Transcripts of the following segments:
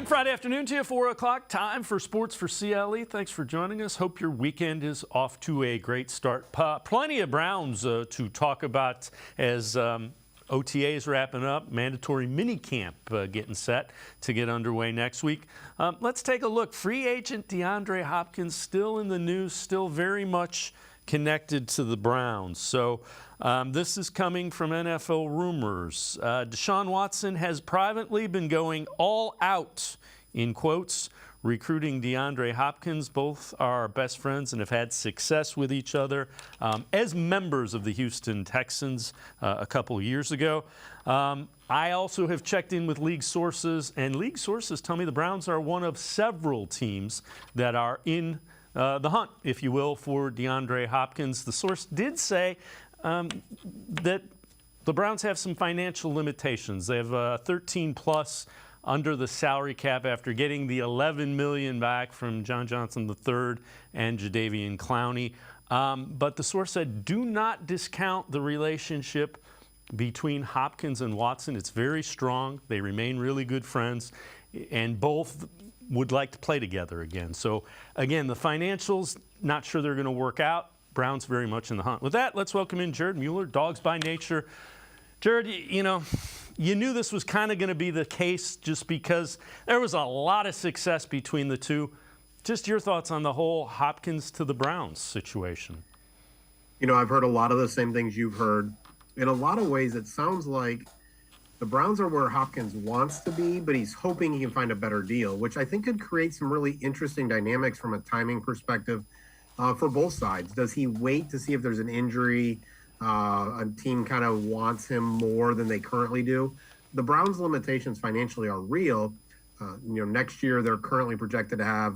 Good Friday afternoon to you, 4 o'clock. Time for Sports4CLE. Thanks for joining us. Hope your weekend is off to a great start. Plenty of Browns to talk about as OTAs wrapping up. Mandatory minicamp getting set to get underway next week. Let's take a look. Free agent DeAndre Hopkins still in the news, still very much connected to the Browns. So this is coming from NFL rumors. Deshaun Watson has privately been going all out, in quotes, recruiting DeAndre Hopkins. Both are best friends and have had success with each other as members of the Houston Texans a couple of years ago. I also have checked in with league sources, and league sources tell me the Browns are one of several teams that are in the hunt, if you will, for DeAndre Hopkins. The source did say that the Browns have some financial limitations. They have 13 plus under the salary cap after getting the $11 million back from John Johnson III and Jadeveon Clowney. But the source said, do not discount the relationship between Hopkins and Watson. It's very strong. They remain really good friends, and both would like to play together again. So, again, the financials, not sure they're going to work out. Browns very much in the hunt. With that, let's welcome in Jared Mueller, Dawgs by nature. Jared, you know, you knew this was kind of going to be the case just because there was a lot of success between the two. Just your thoughts on the whole Hopkins to the Browns situation. You know, I've heard a lot of the same things you've heard. In a lot of ways, it sounds like the Browns are where Hopkins wants to be, but he's hoping he can find a better deal, which I think could create some really interesting dynamics from a timing perspective for both sides. Does he wait to see if there's an injury? A team kind of wants him more than they currently do. The Browns' limitations financially are real. Next year they're currently projected to have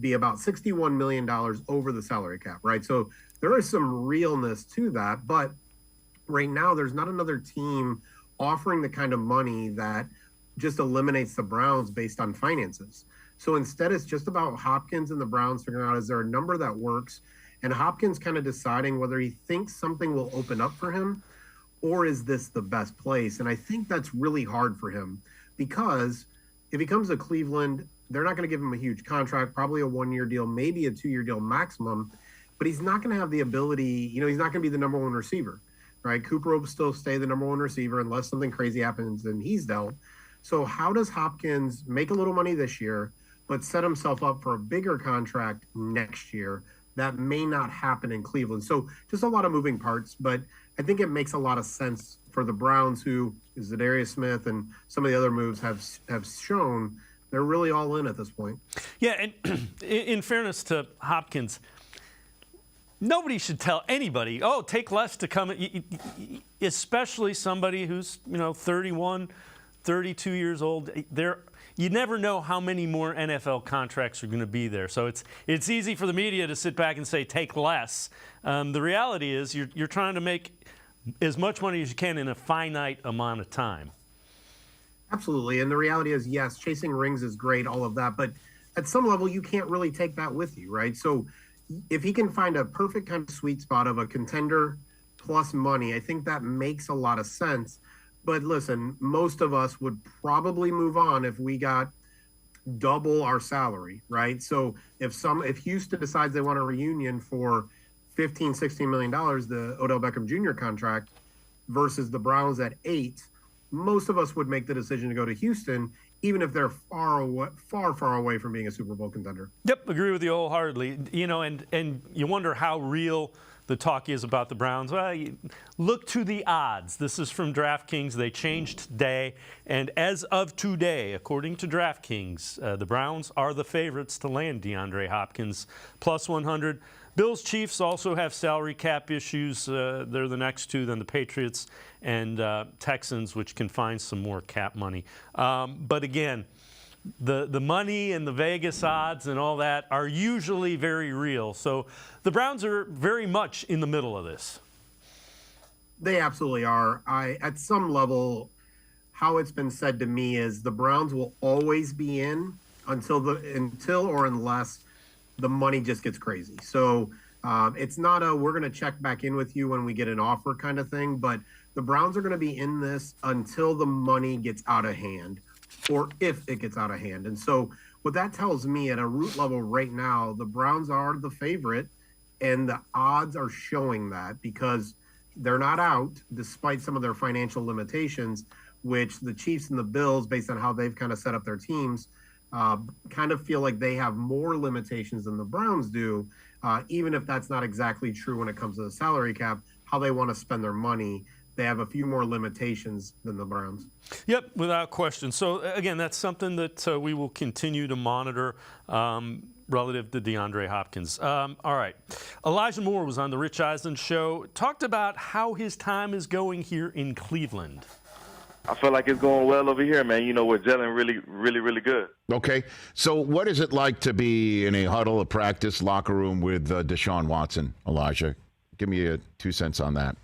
be about $61 million over the salary cap, right? So there is some realness to that, but right now there's not another team offering the kind of money that just eliminates the Browns based on finances. So instead, it's just about Hopkins and the Browns figuring out, is there a number that works? And Hopkins kind of deciding whether he thinks something will open up for him, or is this the best place? And I think that's really hard for him, because if he comes to Cleveland, they're not going to give him a huge contract, probably a 1-year deal, maybe a 2-year deal maximum, but he's not going to have the ability, he's not going to be the number one receiver, right? Cooper will still stay the number one receiver unless something crazy happens and he's dealt. So how does Hopkins make a little money this year, but set himself up for a bigger contract next year? That may not happen in Cleveland. So just a lot of moving parts, but I think it makes a lot of sense for the Browns, who is Zadarius Smith and some of the other moves have shown they're really all in at this point. Yeah, and in fairness to Hopkins, nobody should tell anybody, oh, take less to come, especially somebody who's, 31, 32 years old. You never know how many more NFL contracts are going to be there. So it's easy for the media to sit back and say, take less. The reality is you're trying to make as much money as you can in a finite amount of time. Absolutely. And the reality is, yes, chasing rings is great, all of that. But at some level, you can't really take that with you, right? So if he can find a perfect kind of sweet spot of a contender plus money, I think that makes a lot of sense. But listen, most of us would probably move on if we got double our salary, right? So if Houston decides they want a reunion for $15-16 million, the Odell Beckham Jr. contract, versus the Browns at 8, most of us would make the decision to go to Houston, even if they're far away from being a Super Bowl contender. Yep, agree with you wholeheartedly. And you wonder how real the talk is about the Browns. Well, look to the odds. This is from DraftKings. They changed today. And as of today, according to DraftKings, the Browns are the favorites to land DeAndre Hopkins, plus 100. Bills, Chiefs also have salary cap issues. They're the next two, then the Patriots and Texans, which can find some more cap money. But again, the money and the Vegas odds and all that are usually very real. So the Browns are very much in the middle of this. They absolutely are. At some level, how it's been said to me is the Browns will always be in until or unless the money just gets crazy. So it's not we're going to check back in with you when we get an offer kind of thing, but the Browns are going to be in this until the money gets out of hand. or if it gets out of hand. And so what that tells me at a root level right now, the Browns are the favorite, and the odds are showing that because they're not out despite some of their financial limitations, which the Chiefs and the Bills, based on how they've kind of set up their teams, kind of feel like they have more limitations than the Browns do, even if that's not exactly true when it comes to the salary cap, how they want to spend their money. They have a few more limitations than the Browns. Yep, without question. So, again, that's something that we will continue to monitor relative to DeAndre Hopkins. All right. Elijah Moore was on the Rich Eisen show, talked about how his time is going here in Cleveland. I feel like it's going well over here, man. We're gelling really good. Okay. So what is it like to be in a huddle, a practice, locker room with Deshaun Watson, Elijah? Give me a 2 cents on that.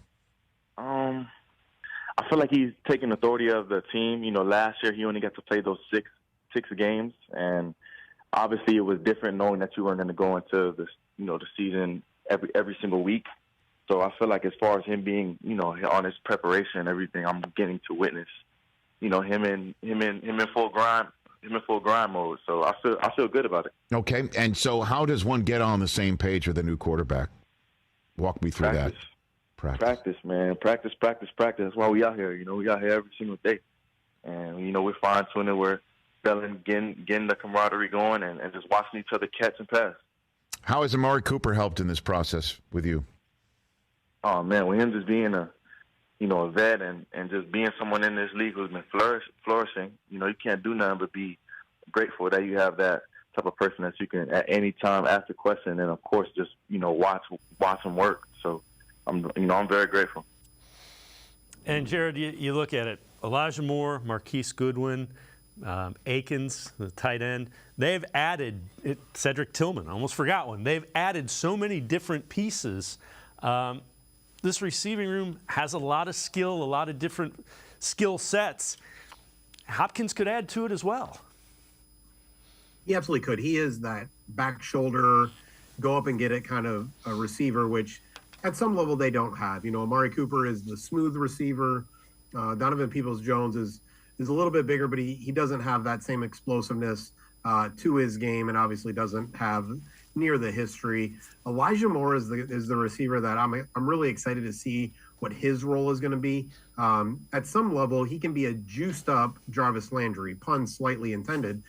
I feel like he's taking authority of the team. Last year he only got to play those six games, and obviously it was different knowing that you weren't going to go into the season every single week. So I feel like as far as him being, on his preparation and everything, I'm getting to witness, him in full grind mode. So I feel good about it. Okay. And so how does one get on the same page with a new quarterback? Walk me through that. Practice, man. Practice. That's why we out here. We out here every single day. And, we're fine-tuning. We're getting the camaraderie going and just watching each other catch and pass. How has Amari Cooper helped in this process with you? Oh, man, with him just being a vet and just being someone in this league who's been flourishing, you can't do nothing but be grateful that you have that type of person that you can at any time ask a question and, of course, just, watch him work. So, I'm very grateful. And, Jared, you look at it, Elijah Moore, Marquise Goodwin, Akins, the tight end, they've added Cedric Tillman. I almost forgot one. They've added so many different pieces. This receiving room has a lot of skill, a lot of different skill sets. Hopkins could add to it as well. He absolutely could. He is that back shoulder, go up and get it kind of a receiver, which at some level they don't have. Amari Cooper is the smooth receiver. Donovan Peoples-Jones is a little bit bigger, but he doesn't have that same explosiveness to his game, and obviously doesn't have near the history. Elijah Moore is the receiver that I'm really excited to see what his role is going to be. At some level, he can be a juiced up Jarvis Landry, pun slightly intended.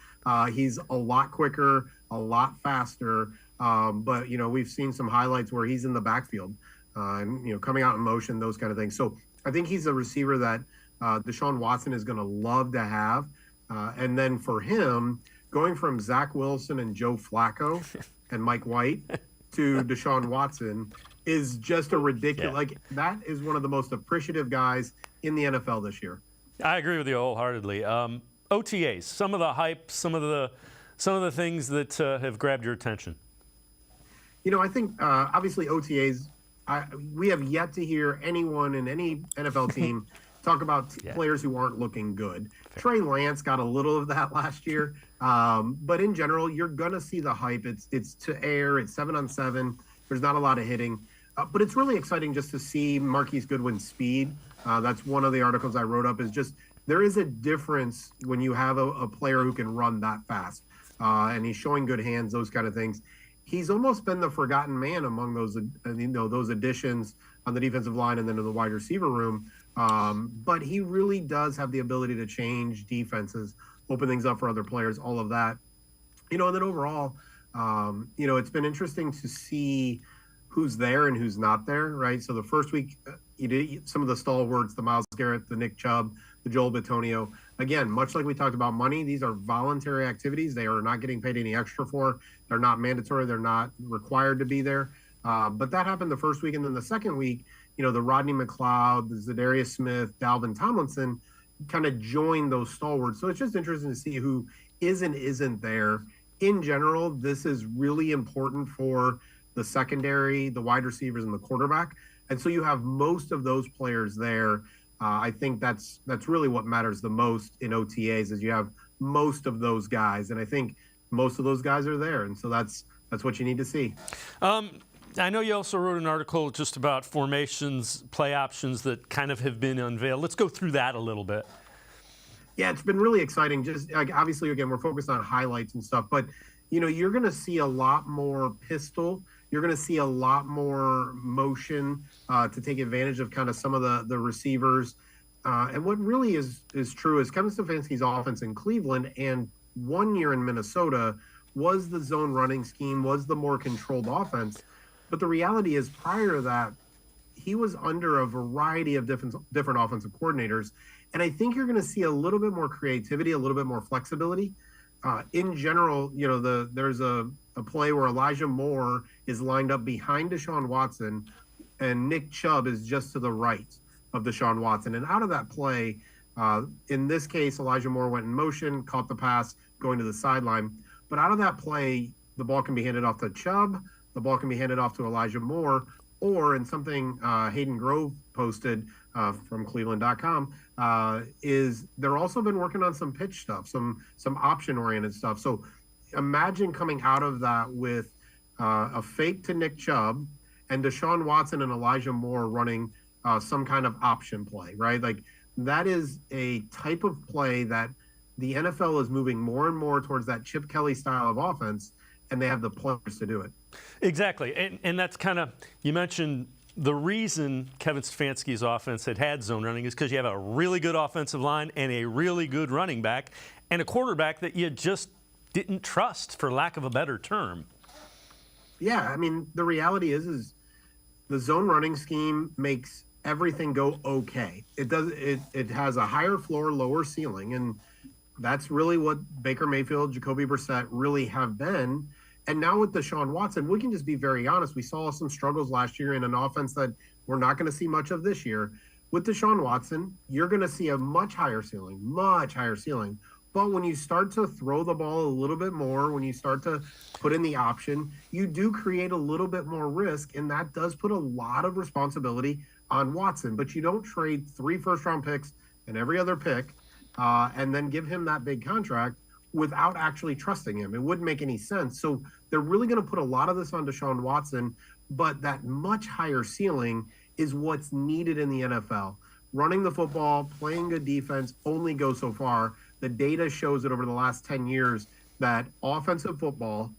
He's a lot quicker, a lot faster. But we've seen some highlights where he's in the backfield, and coming out in motion, those kind of things. So I think he's a receiver that Deshaun Watson is going to love to have. And then for him, going from Zach Wilson and Joe Flacco and Mike White to Deshaun Watson is just a ridiculous. Yeah. Like, that is one of the most appreciative guys in the NFL this year. I agree with you wholeheartedly. OTAs, some of the hype, some of the things that have grabbed your attention. I think obviously OTAs, we have yet to hear anyone in any NFL team talk about players who aren't looking good. Trey Lance got a little of that last year. But in general, you're going to see the hype. It's to air. It's 7-on-7. There's not a lot of hitting. But it's really exciting just to see Marquise Goodwin's speed. That's one of the articles I wrote up, is just there is a difference when you have a player who can run that fast. And he's showing good hands, those kind of things. He's almost been the forgotten man among those additions on the defensive line and then in the wide receiver room. But he really does have the ability to change defenses, open things up for other players, all of that. And then overall, it's been interesting to see who's there and who's not there, right? So the first week, you did some of the stalwarts, the Myles Garrett, the Nick Chubb, the Joel Bitonio. Again, much like we talked about money, these are voluntary activities. They are not getting paid any extra for. They're not mandatory. They're not required to be there. But that happened the first week. And then the second week, the Rodney McLeod, the Zadarius Smith, Dalvin Tomlinson kind of joined those stalwarts. So it's just interesting to see who is and isn't there. In general, this is really important for the secondary, the wide receivers, and the quarterback. And so you have most of those players there. I think that's really what matters the most in OTAs, is you have most of those guys. And I think most of those guys are there. And so that's what you need to see. I know you also wrote an article just about formations, play options that kind of have been unveiled. Let's go through that a little bit. Yeah, it's been really exciting. Just like, obviously, again, we're focused on highlights and stuff, but you're going to see a lot more pistol. You're going to see a lot more motion to take advantage of kind of some of the receivers. And what really is true is Kevin Stefanski's offense in Cleveland and 1 year in Minnesota was the zone running scheme, was the more controlled offense. But the reality is, prior to that, he was under a variety of different offensive coordinators. And I think you're going to see a little bit more creativity, a little bit more flexibility. In general, there's a play where Elijah Moore is lined up behind Deshaun Watson, and Nick Chubb is just to the right of Deshaun Watson. And out of that play, in this case, Elijah Moore went in motion, caught the pass, going to the sideline. But out of that play, the ball can be handed off to Chubb, the ball can be handed off to Elijah Moore, or in something Hayden Grove posted from cleveland.com, is they're also been working on some pitch stuff, some option-oriented stuff. So imagine coming out of that with a fake to Nick Chubb and Deshaun Watson and Elijah Moore running some kind of option play, right? Like, that is a type of play that the NFL is moving more and more towards, that Chip Kelly style of offense, and they have the players to do it. Exactly. And that's kind of, you mentioned the reason Kevin Stefanski's offense had zone running is because you have a really good offensive line and a really good running back and a quarterback that you just didn't trust, for lack of a better term. Yeah, I mean, the reality is the zone running scheme makes everything go okay. It has a higher floor, lower ceiling, and that's really what Baker Mayfield, Jacoby Brissett really have been. And now with Deshaun Watson, we can just be very honest. We saw some struggles last year in an offense that we're not going to see much of this year. With Deshaun Watson, you're going to see a much higher ceiling. But when you start to throw the ball a little bit more, when you start to put in the option, you do create a little bit more risk, and that does put a lot of responsibility on Watson. But you don't trade 3 first-round picks and every other pick and then give him that big contract without actually trusting him. It wouldn't make any sense. So they're really going to put a lot of this on Deshaun Watson, but that much higher ceiling is what's needed in the NFL. Running the football, playing good defense only goes so far. The data shows that over the last 10 years that offensive football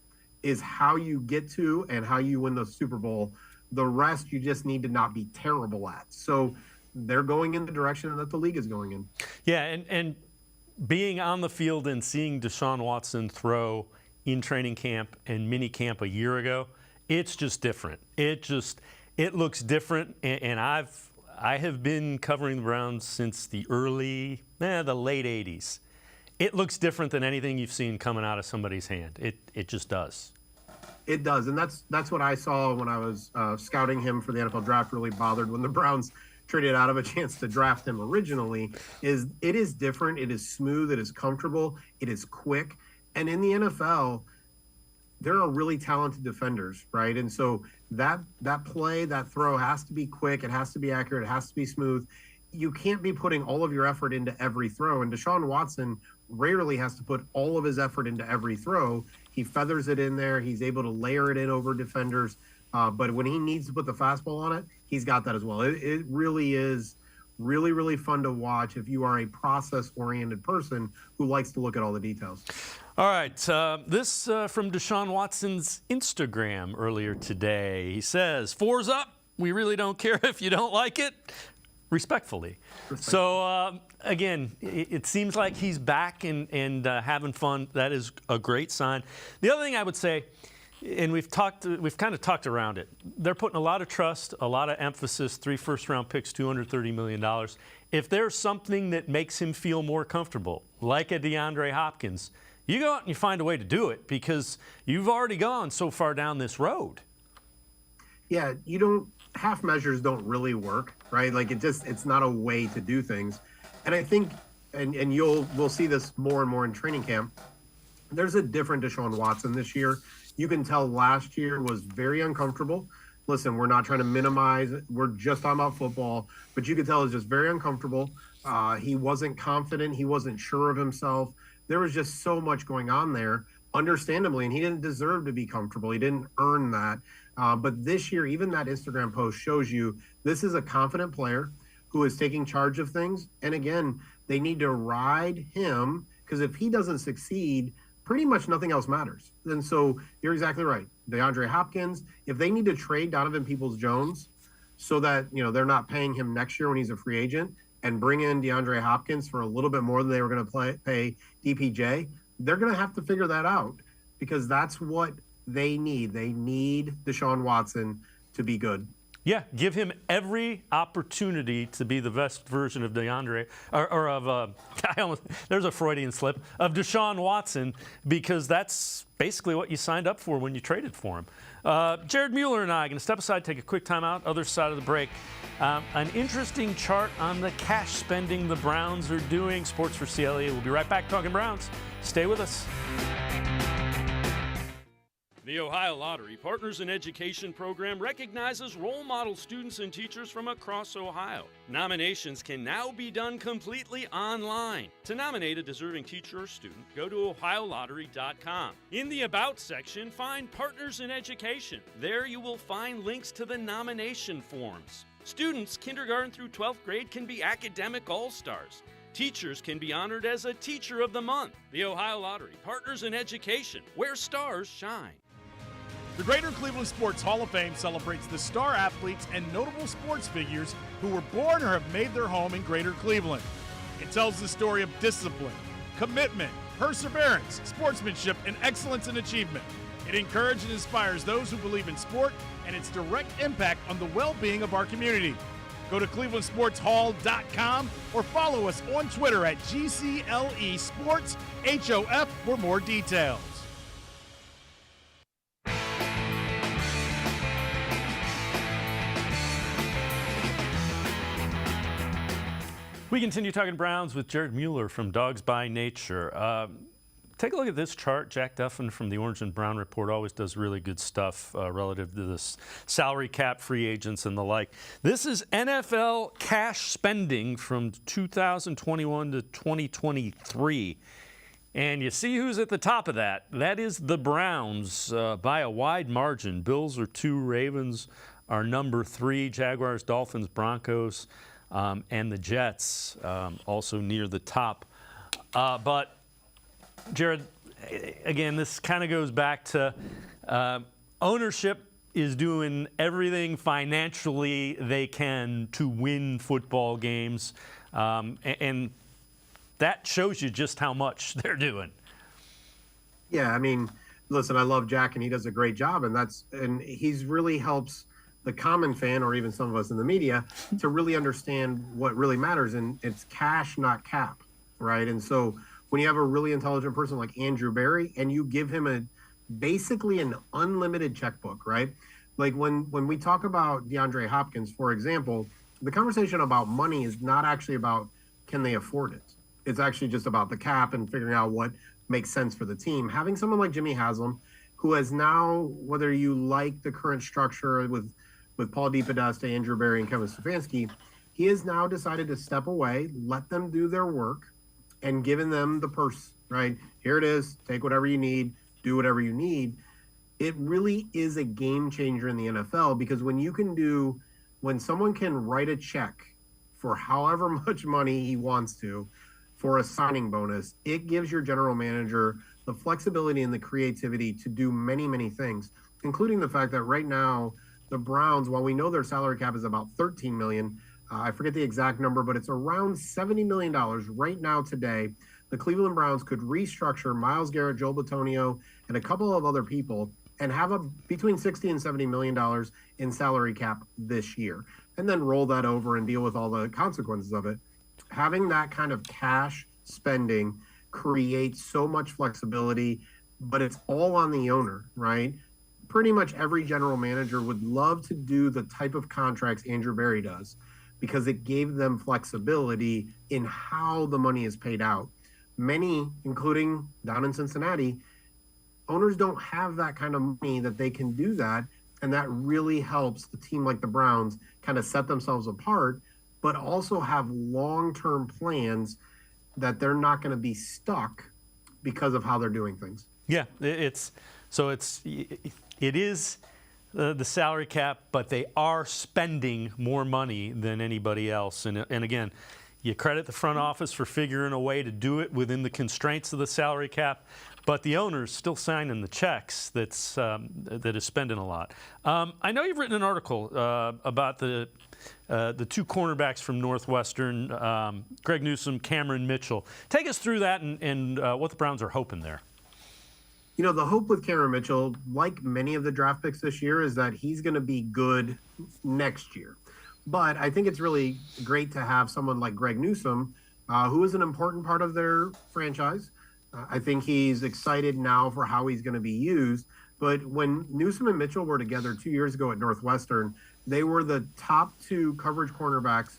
is how you get to and how you win the Super Bowl. The rest you just need to not be terrible at. So they're going in the direction that the league is going in. Yeah, and being on the field and seeing Deshaun Watson throw in training camp and mini camp a year ago, it's just different. It looks different, and I have been covering the Browns since the late 80s. It looks different than anything you've seen coming out of somebody's hand. It just does. It does, and that's what I saw when I was scouting him for the NFL draft. Really bothered when the Browns traded out of a chance to draft him originally. It is different. It is smooth. It is comfortable. It is quick. And in the NFL, there are really talented defenders, right? And so that play, that throw has to be quick. It has to be accurate. It has to be smooth. You can't be putting all of your effort into every throw. And Deshaun Watson rarely has to put all of his effort into every throw. He feathers it in there. He's able to layer it in over defenders. But when he needs to put the fastball on it, he's got that as well. It really is really, really fun to watch if you are a process-oriented person who likes to look at all the details. All right, this from Deshaun Watson's Instagram earlier today. He says, "4's up. We really don't care if you don't like it." Respectfully. So, again, it seems like he's back and having fun. That is a great sign. The other thing I would say, and we've kind of talked around it, they're putting a lot of trust, a lot of emphasis, 3 first-round picks, $230 million. If there's something that makes him feel more comfortable, like a DeAndre Hopkins, you go out and you find a way to do it because you've already gone so far down this road. Yeah, half measures don't really work, right? Like it's not a way to do things. And I think, and we'll see this more and more in training camp, there's a different Deshaun Watson this year. You can tell last year was very uncomfortable. Listen, we're not trying to minimize it. We're just talking about football, but you could tell it was just very uncomfortable. He wasn't confident. He wasn't sure of himself. There was just so much going on there, understandably, and he didn't deserve to be comfortable. He didn't earn that. But this year, even that Instagram post shows you this is a confident player who is taking charge of things. And again, They need to ride him, because if he doesn't succeed, pretty much nothing else matters. And so you're exactly right. DeAndre Hopkins, if they need to trade Donovan Peoples-Jones so that, they're not paying him next year when he's a free agent, and bring in DeAndre Hopkins for a little bit more than they were going to pay DPJ, they're going to have to figure that out, because that's what they need. They need Deshaun Watson to be good. Yeah, give him every opportunity to be the best version of DeAndre, there's a Freudian slip, of Deshaun Watson, because that's basically what you signed up for when you traded for him. Jared Mueller and I are going to step aside, take a quick time out, other side of the break. An interesting chart on the cash spending the Browns are doing. Sports4CLE. We'll be right back talking Browns. Stay with us. The Ohio Lottery Partners in Education program recognizes role model students and teachers from across Ohio. Nominations can now be done completely online. To nominate a deserving teacher or student, go to ohiolottery.com. In the About section, find Partners in Education. There you will find links to the nomination forms. Students kindergarten through 12th grade can be academic all-stars. Teachers can be honored as a Teacher of the Month. The Ohio Lottery Partners in Education, where stars shine. The Greater Cleveland Sports Hall of Fame celebrates the star athletes and notable sports figures who were born or have made their home in Greater Cleveland. It tells the story of discipline, commitment, perseverance, sportsmanship, and excellence in achievement. It encourages and inspires those who believe in sport and its direct impact on the well-being of our community. Go to clevelandsportshall.com or follow us on Twitter at GCLE Sports HOF for more details. We continue talking Browns with Jared Mueller from Dawgs by Nature. Take a look at this chart. Jack Duffin from the Orange and Brown Report always does really good stuff relative to this salary cap, free agents, and the like. This is NFL cash spending from 2021 to 2023. And you see who's at the top of that. That is the Browns by a wide margin. Bills are 2, Ravens are number 3, Jaguars, Dolphins, Broncos, and the Jets also near the top. But, Jared, again, this kind of goes back to ownership is doing everything financially they can to win football games. And that shows you just how much they're doing. Yeah, I mean, listen, I love Jack, and he does a great job, and he's really helps the common fan, or even some of us in the media, to really understand what really matters, and it's cash, not cap, right? And so when you have a really intelligent person like Andrew Berry, and you give him basically an unlimited checkbook, right? Like when we talk about DeAndre Hopkins, for example, the conversation about money is not actually about can they afford it. It's actually just about the cap and figuring out what makes sense for the team. Having someone like Jimmy Haslam, who has now, whether you like the current structure with Paul DePodesta, Andrew Berry, and Kevin Stefanski, he has now decided to step away, let them do their work, and given them the purse, right? Here it is. Take whatever you need. Do whatever you need. It really is a game changer in the NFL, because when someone can write a check for however much money he wants to for a signing bonus, it gives your general manager the flexibility and the creativity to do many, many things, including the fact that right now, the Browns, while we know their salary cap is about $13 million, I forget the exact number, but it's around $70 million right now today. The Cleveland Browns could restructure Myles Garrett, Joel Bitonio, and a couple of other people and have between $60 and $70 million in salary cap this year, and then roll that over and deal with all the consequences of it. Having that kind of cash spending creates so much flexibility, but it's all on the owner, right? Pretty much every general manager would love to do the type of contracts Andrew Berry does, because it gave them flexibility in how the money is paid out. Many, including down in Cincinnati, owners don't have that kind of money that they can do that, and that really helps the team like the Browns kind of set themselves apart, but also have long-term plans that they're not going to be stuck because of how they're doing things. Yeah, it is the salary cap, but they are spending more money than anybody else. And again, You credit the front office for figuring a way to do it within the constraints of the salary cap, but the owner's still signing the checks that is spending a lot. I know you've written an article about the two cornerbacks from Northwestern, Greg Newsome, Cameron Mitchell. Take us through that and what the Browns are hoping there. You know, the hope with Cameron Mitchell, like many of the draft picks this year, is that he's going to be good next year. But I think it's really great to have someone like Greg Newsome, who is an important part of their franchise. I think he's excited now for how he's going to be used. But when Newsome and Mitchell were together 2 years ago at Northwestern, they were the top two coverage cornerbacks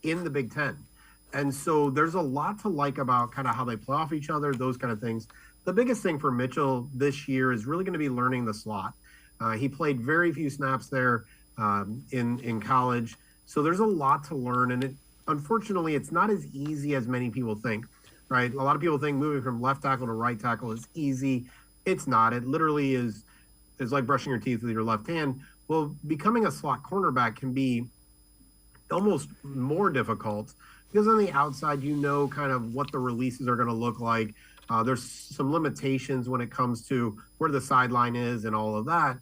in the Big Ten. And so there's a lot to like about kind of how they play off each other, those kind of things. The biggest thing for Mitchell this year is really going to be learning the slot. He played very few snaps there in college. So there's a lot to learn. And unfortunately, it's not as easy as many people think, right? A lot of people think moving from left tackle to right tackle is easy. It's not. It literally is like brushing your teeth with your left hand. Well, becoming a slot cornerback can be almost more difficult because on the outside, you know kind of what the releases are going to look like. There's some limitations when it comes to where the sideline is and all of that.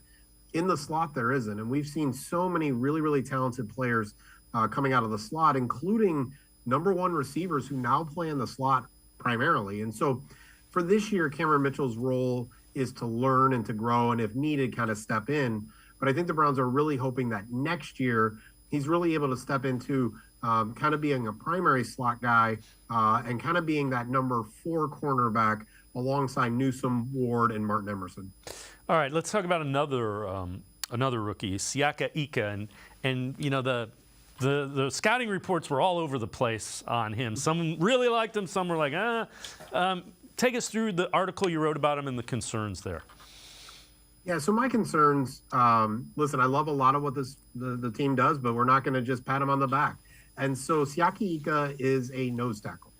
In the slot, there isn't. And we've seen so many really, really talented players coming out of the slot, including number one receivers who now play in the slot primarily. And so for this year, Cameron Mitchell's role is to learn and to grow and if needed, kind of step in. But I think the Browns are really hoping that next year he's really able to step into kind of being a primary slot guy and kind of being that number 4 cornerback alongside Newsome, Ward, and Martin Emerson. All right, let's talk about another rookie, Siaka Ika, and you know the scouting reports were all over the place on him. Some really liked him, some were like, take us through the article you wrote about him and the concerns there. Yeah, so my concerns, listen, I love a lot of what the team does, but we're not going to just pat him on the back. And so Siaka Ika is a nose tackle,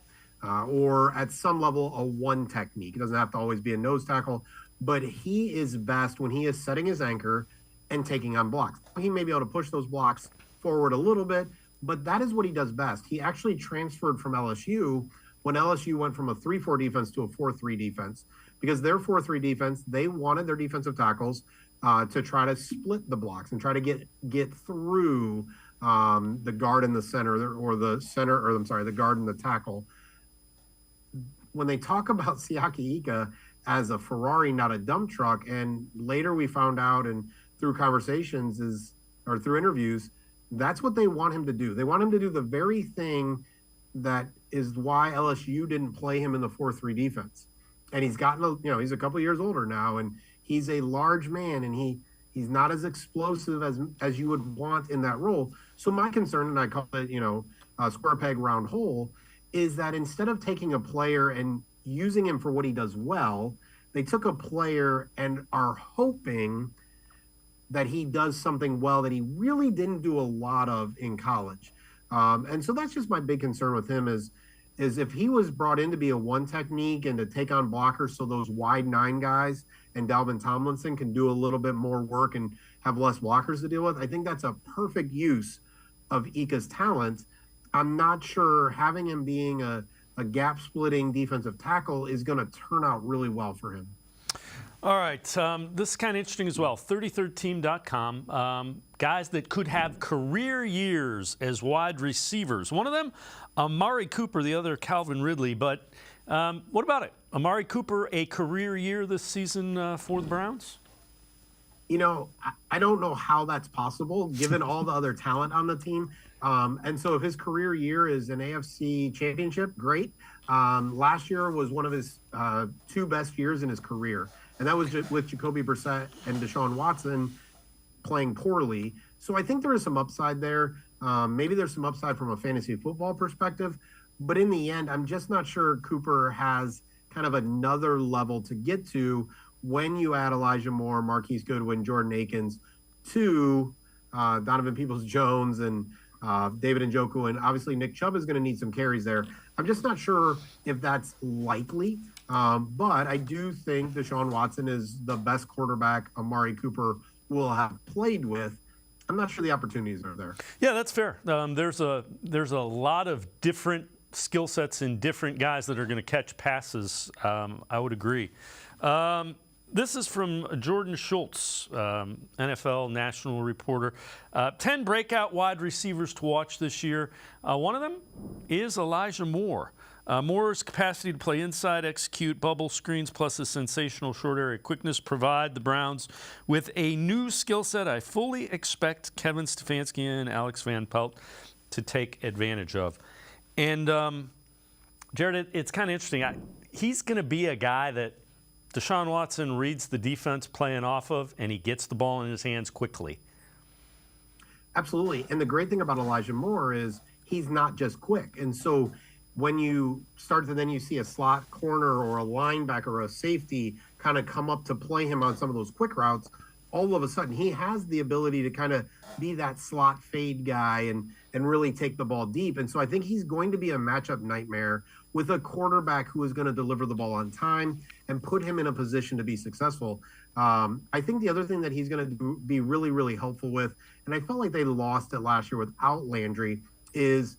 or at some level a one technique. It doesn't have to always be a nose tackle, but he is best when he is setting his anchor and taking on blocks. He may be able to push those blocks forward a little bit, but that is what he does best. He actually transferred from LSU when LSU went from a 3-4 defense to a 4-3 defense, because their 4-3 defense, they wanted their defensive tackles to try to split the blocks and try to get through the guard in the center or the guard in the tackle. When they talk about Siaka Ika as a Ferrari, not a dump truck, and later we found out and through conversations or through interviews, that's what they want him to do. They want him to do the very thing that is why LSU didn't play him in the 4-3 defense. And he's gotten, he's a couple years older now, and he's a large man, and he's not as explosive as you would want in that role. So my concern, and I call it, a square peg round hole, is that instead of taking a player and using him for what he does well, they took a player and are hoping that he does something well that he really didn't do a lot of in college. And so that's just my big concern with him is if he was brought in to be a one technique and to take on blockers so those wide 9 guys and Dalvin Tomlinson can do a little bit more work and have less blockers to deal with, I think that's a perfect use of Ika's talent. I'm not sure having him being a gap-splitting defensive tackle is going to turn out really well for him. All right, this is kind of interesting as well. 33rdteam.com, guys that could have career years as wide receivers. One of them, Amari Cooper, the other Calvin Ridley. But what about it? Amari Cooper, a career year this season for the Browns? I don't know how that's possible given all the other talent on the team. And so if his career year is an AFC championship, great. Last year was one of his 2 best years in his career. And that was with Jacoby Brissett and Deshaun Watson playing poorly. So I think there is some upside there. Maybe there's some upside from a fantasy football perspective. But in the end, I'm just not sure Cooper has kind of another level to get to when you add Elijah Moore, Marquise Goodwin, Jordan Akins to Donovan Peoples-Jones and David Njoku, and obviously Nick Chubb is going to need some carries there. I'm just not sure if that's likely, but I do think Deshaun Watson is the best quarterback Amari Cooper will have played with. I'm not sure the opportunities are there. Yeah, that's fair. There's a lot of different skill sets in different guys that are going to catch passes. I would agree. This is from Jordan Schultz, NFL national reporter. 10 breakout wide receivers to watch this year. One of them is Elijah Moore. Moore's capacity to play inside, execute bubble screens, plus his sensational short area quickness provide the Browns with a new skill set I fully expect Kevin Stefanski and Alex Van Pelt to take advantage of. And, Jared, it's kind of interesting. He's going to be a guy that Deshaun Watson reads the defense playing off of, and he gets the ball in his hands quickly. Absolutely. And the great thing about Elijah Moore is he's not just quick. And so when you start to then you see a slot corner or a linebacker or a safety kind of come up to play him on some of those quick routes, all of a sudden he has the ability to kind of be that slot fade guy and really take the ball deep. And so I think he's going to be a matchup nightmare with a quarterback who is going to deliver the ball on time and put him in a position to be successful. I think the other thing that he's going to be really, really helpful with, and I felt like they lost it last year without Landry, is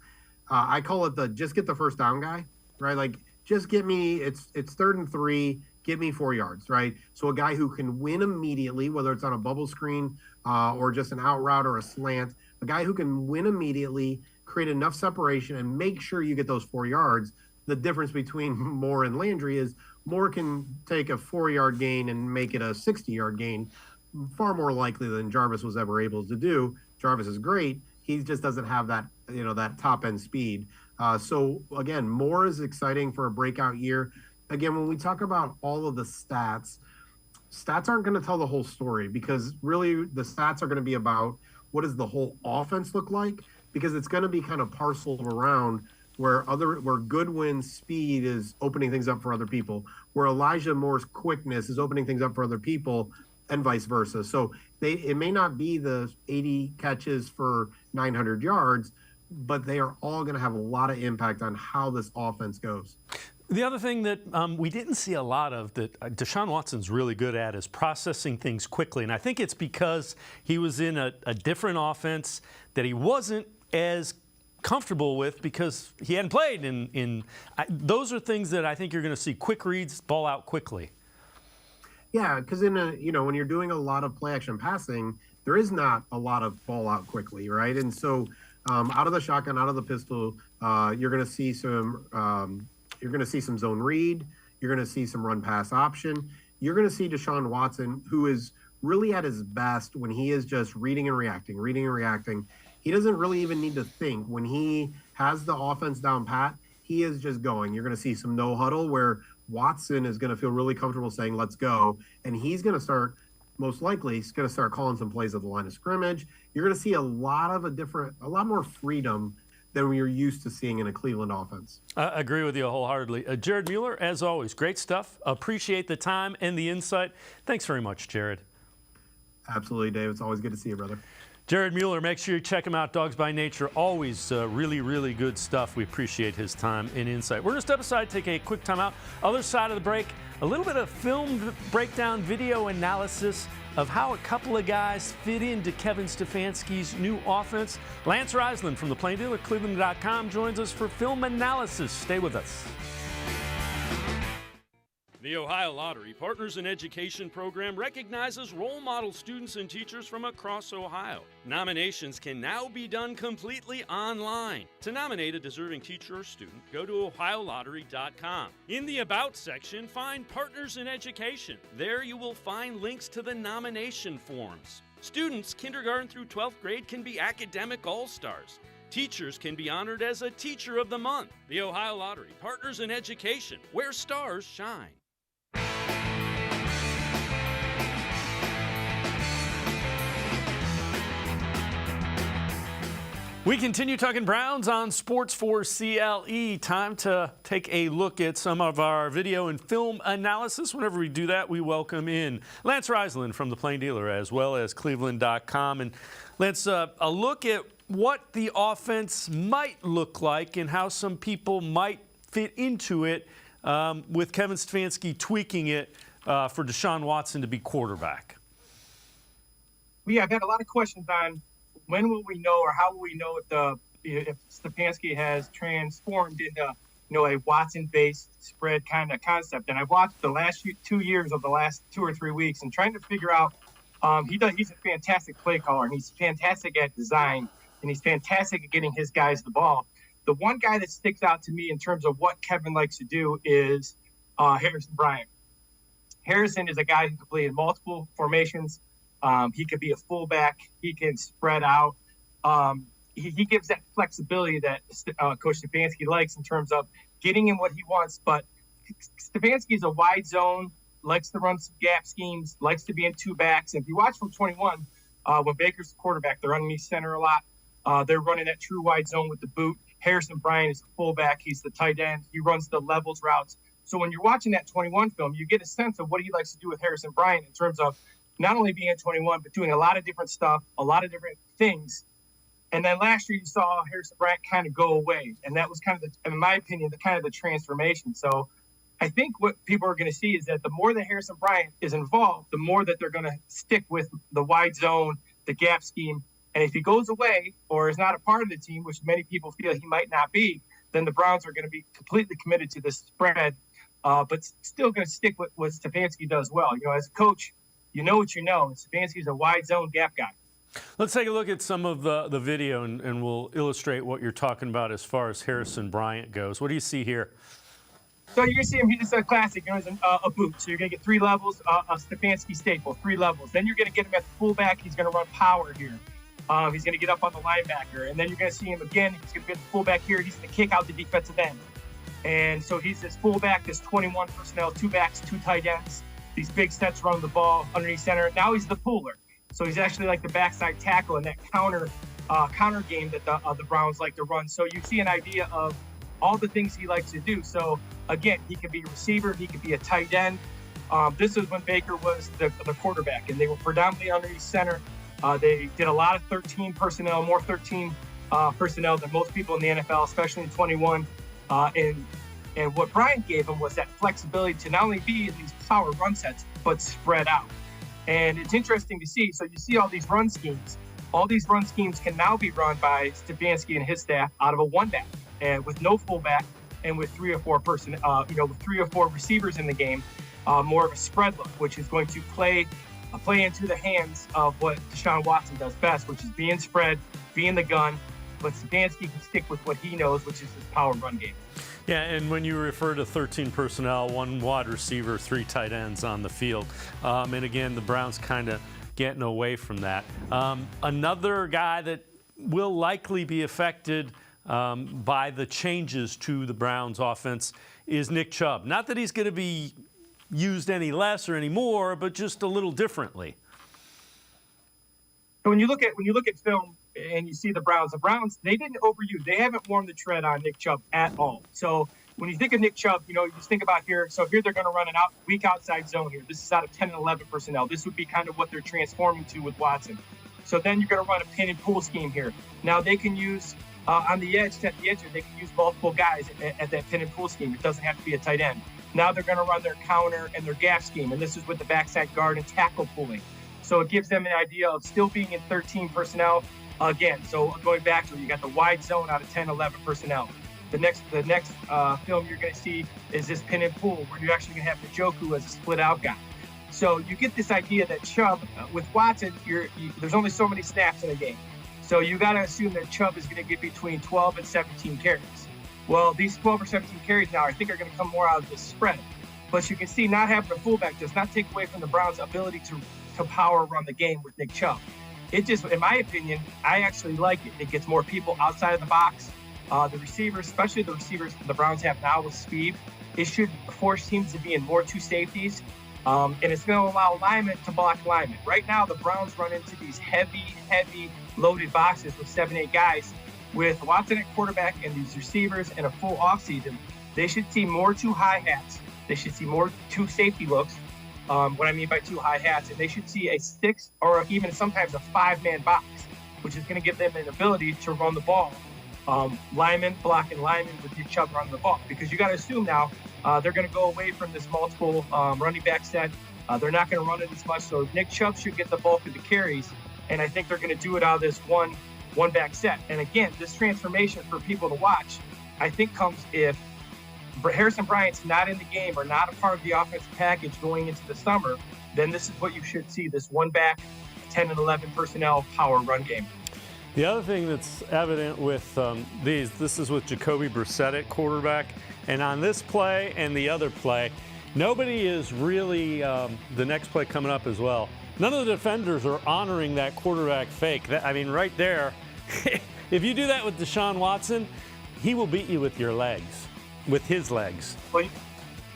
I call it the just get the first down guy, right? Like just get me, it's 3rd and 3, get me 4 yards, right? So a guy who can win immediately, whether it's on a bubble screen or just an out route or a slant, a guy who can win immediately, create enough separation and make sure you get those 4 yards. The difference between Moore and Landry is Moore can take a 4-yard gain and make it a 60-yard gain, far more likely than Jarvis was ever able to do. Jarvis is great. He just doesn't have that, that top end speed. So again, Moore is exciting for a breakout year. Again, when we talk about all of the stats aren't going to tell the whole story, because really the stats are going to be about what does the whole offense look like, because it's going to be kind of parceled around where Goodwin's speed is opening things up for other people, where Elijah Moore's quickness is opening things up for other people, and vice versa. So it may not be the 80 catches for 900 yards, but they are all going to have a lot of impact on how this offense goes. The other thing that we didn't see a lot of that Deshaun Watson's really good at is processing things quickly. And I think it's because he was in a different offense that he wasn't as comfortable with because he hadn't played those are things that I think you're going to see. Quick reads, ball out quickly. Yeah, because when you're doing a lot of play action passing, there is not a lot of ball out quickly, right? And so out of the shotgun, out of the pistol, you're going to see some zone read. You're going to see some run pass option. You're going to see Deshaun Watson, who is really at his best when he is just reading and reacting. He doesn't really even need to think. When he has the offense down pat, he is just going. You're going to see some no huddle where Watson is going to feel really comfortable saying, let's go. And he's going to start, most likely, he's going to start calling some plays at the line of scrimmage. You're going to see a lot more freedom than we're used to seeing in a Cleveland offense. I agree with you wholeheartedly. Jared Mueller, as always, great stuff. Appreciate the time and the insight. Thanks very much, Jared. Absolutely, Dave. It's always good to see you, brother. Jared Mueller, make sure you check him out. Dawgs by Nature, always really, really good stuff. We appreciate his time and insight. We're going to step aside, take a quick time out. Other side of the break, a little bit of film breakdown, video analysis of how a couple of guys fit into Kevin Stefanski's new offense. Lance Reisland from the Plain Dealer, cleveland.com, joins us for film analysis. Stay with us. The Ohio Lottery Partners in Education program recognizes role model students and teachers from across Ohio. Nominations can now be done completely online. To nominate a deserving teacher or student, go to ohiolottery.com. In the About section, find Partners in Education. There you will find links to the nomination forms. Students, kindergarten through 12th grade, can be academic all-stars. Teachers can be honored as a Teacher of the Month. The Ohio Lottery Partners in Education, where stars shine. We continue talking Browns on Sports4CLE. Time to take a look at some of our video and film analysis. Whenever we do that, we welcome in Lance Reisland from the Plain Dealer as well as cleveland.com. And Lance, a look at what the offense might look like and how some people might fit into it with Kevin Stefanski tweaking it for Deshaun Watson to be quarterback. Well, yeah, I've had a lot of questions on when will we know, or how will we know if Stefanski has transformed into a Watson-based spread kind of concept? And I've watched the last 2 years of the last 2 or 3 weeks and trying to figure out. He's a fantastic play caller, and he's fantastic at design, and he's fantastic at getting his guys the ball. The one guy that sticks out to me in terms of what Kevin likes to do is Harrison Bryant. Harrison is a guy who can play in multiple formations. He could be a fullback. He can spread out. He gives that flexibility that Coach Stefanski likes in terms of getting in what he wants. But Stefanski is a wide zone, likes to run some gap schemes, likes to be in two backs. And if you watch from 21, when Baker's the quarterback, they're underneath center a lot. They're running that true wide zone with the boot. Harrison Bryant is the fullback. He's the tight end. He runs the levels routes. So when you're watching that 21 film, you get a sense of what he likes to do with Harrison Bryant in terms of not only being at 21, but doing a lot of different stuff, a lot of different things. And then last year you saw Harrison Bryant kind of go away. And that was kind of, in my opinion, the transformation. So I think what people are going to see is that the more that Harrison Bryant is involved, the more that they're going to stick with the wide zone, the gap scheme. And if he goes away or is not a part of the team, which many people feel he might not be, then the Browns are going to be completely committed to this spread, but still going to stick with what Stefanski does well. As a coach, you know what you know. And Stefanski's a wide zone gap guy. Let's take a look at some of the video, and we'll illustrate what you're talking about as far as Harrison Bryant goes. What do you see here? So you're going to see him, he's just a classic, he's a boot. So you're going to get 3 levels, a Stefanski staple, 3 levels. Then you're going to get him at the fullback. He's going to run power here. He's going to get up on the linebacker. And then you're going to see him again. He's going to get the fullback here. He's going to kick out the defensive end. And so he's this fullback, this 21 personnel, 2 backs, 2 tight ends. These big sets run the ball underneath center. Now he's the puller. So he's actually like the backside tackle in that counter game that the Browns like to run. So you see an idea of all the things he likes to do. So again, he could be a receiver, he could be a tight end. This is when Baker was the quarterback, and they were predominantly underneath center. They did a lot of 13 personnel, more 13 personnel than most people in the NFL, especially in 21. And what Bryant gave him was that flexibility to not only be in these power run sets, but spread out. And it's interesting to see. So you see all these run schemes. All these run schemes can now be run by Stefanski and his staff out of a 1-back, and with no fullback, and with 3 or 4 with 3 or 4 receivers in the game, more of a spread look, which is going to play into the hands of what Deshaun Watson does best, which is being spread, being the gun. But Stefanski can stick with what he knows, which is his power run game. Yeah, and when you refer to 13 personnel, 1 wide receiver, 3 tight ends on the field, and again, the Browns kind of getting away from that. Another guy that will likely be affected by the changes to the Browns offense is Nick Chubb. Not that he's going to be used any less or any more, but just a little differently. When you look at film and you see the Browns, they didn't overuse. They haven't warmed the tread on Nick Chubb at all. So when you think of Nick Chubb, you just think about here. So here they're going to run an weak outside zone here. This is out of 10 and 11 personnel. This would be kind of what they're transforming to with Watson. So then you're going to run a pin and pull scheme here. Now they can use on the edge, at the edge, they can use multiple guys at that pin and pull scheme. It doesn't have to be a tight end. Now they're going to run their counter and their gap scheme, and this is with the backside guard and tackle pulling. So it gives them an idea of still being in 13 personnel again. So going back to it, you got the wide zone out of 10, 11 personnel. The next film you're going to see is this pin and pull, where you're actually going to have Njoku as a split out guy. So you get this idea that Chubb, with Watson, there's only so many snaps in a game. So you got to assume that Chubb is going to get between 12 and 17 carries. Well, these 12 or 17 carries now, I think, are going to come more out of the spread. But you can see not having a fullback does not take away from the Browns' ability to power run the game with Nick Chubb. It just, in my opinion, I actually like it. It gets more people outside of the box. The receivers, especially the receivers the Browns have now with speed, it should force teams to be in more 2 safeties. And it's going to allow linemen to block linemen. Right now, the Browns run into these heavy loaded boxes with 7-8 guys. With Watson at quarterback and these receivers in a full offseason, they should see more 2 high hats. They should see more 2 safety looks. What I mean by 2 high hats, and they should see a 6 or even sometimes a 5-man box, which is going to give them an ability to run the ball. Linemen blocking linemen with Nick Chubb running the ball, because you got to assume now they're going to go away from this multiple running back set. They're not going to run it as much, so Nick Chubb should get the bulk of the carries. And I think they're going to do it out of this one back set. And again, this transformation for people to watch, I think comes if Harrison Bryant's not in the game or not a part of the offensive package going into the summer, then this is what you should see, this one back, 10 and 11 personnel power run game. The other thing that's evident with this is with Jacoby Brissett at quarterback. And on this play and the other play, nobody is really, the next play coming up as well, none of the defenders are honoring that quarterback fake. I mean, right there, if you do that with Deshaun Watson, he will beat you with your legs, with his legs.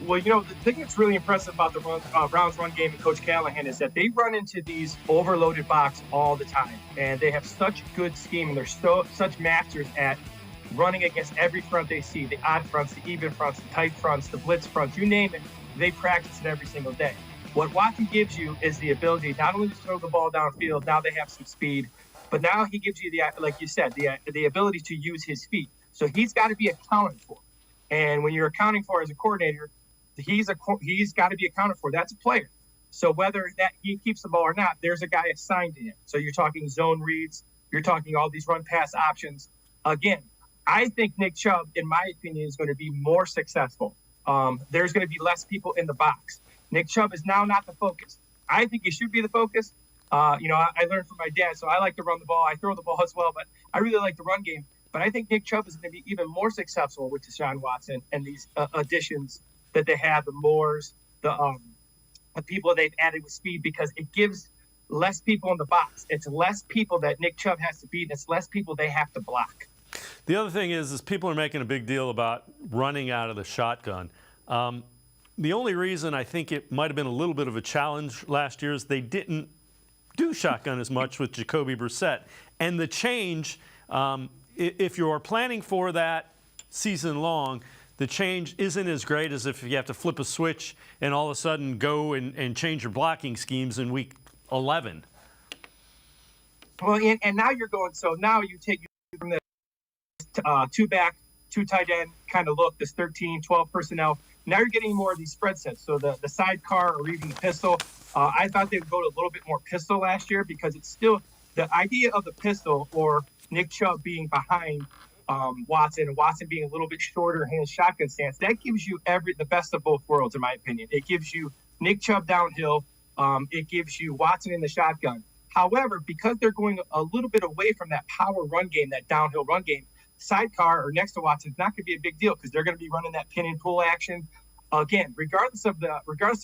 Well, you know, the thing that's really impressive about the Browns run game and Coach Callahan is that they run into these overloaded box all the time. And they have such good scheme, and they're such masters at running against every front they see, the odd fronts, the even fronts, the tight fronts, the blitz fronts, you name it, they practice it every single day. What Watson gives you is the ability not only to throw the ball downfield, now they have some speed, but now he gives you, like you said, the ability to use his feet. So he's got to be accounted for. And when you're accounting for as a coordinator, he's got to be accounted for. That's a player. So whether that he keeps the ball or not, there's a guy assigned to him. So you're talking zone reads, you're talking all these run pass options. Again, I think Nick Chubb, in my opinion, is going to be more successful. There's going to be less people in the box. Nick Chubb is now not the focus. I think he should be the focus. I learned from my dad, so I like to run the ball. I throw the ball as well, but I really like the run game. But I think Nick Chubb is going to be even more successful with Deshaun Watson and these additions that they have, the Moores, the people they've added with speed, because it gives less people in the box. It's less people that Nick Chubb has to beat, and it's less people they have to block. The other thing is people are making a big deal about running out of the shotgun. The only reason I think it might have been a little bit of a challenge last year is they didn't do shotgun as much with Jacoby Brissett. And the change, if you're planning for that season long, the change isn't as great as if you have to flip a switch and all of a sudden go and change your blocking schemes in week 11. Well, and now you're going, so now you take from the two back, two tight end kind of look, this 13, 12 personnel. Now you're getting more of these spread sets. So the sidecar or even the pistol. I thought they would go to a little bit more pistol last year, because it's still the idea of the pistol or Nick Chubb being behind Watson, and Watson being a little bit shorter in his shotgun stance. That gives you the best of both worlds, in my opinion. It gives you Nick Chubb downhill. It gives you Watson in the shotgun. However, because they're going a little bit away from that power run game, that downhill run game, sidecar or next to Watson is not going to be a big deal, because they're going to be running that pin and pull action. Again, regardless of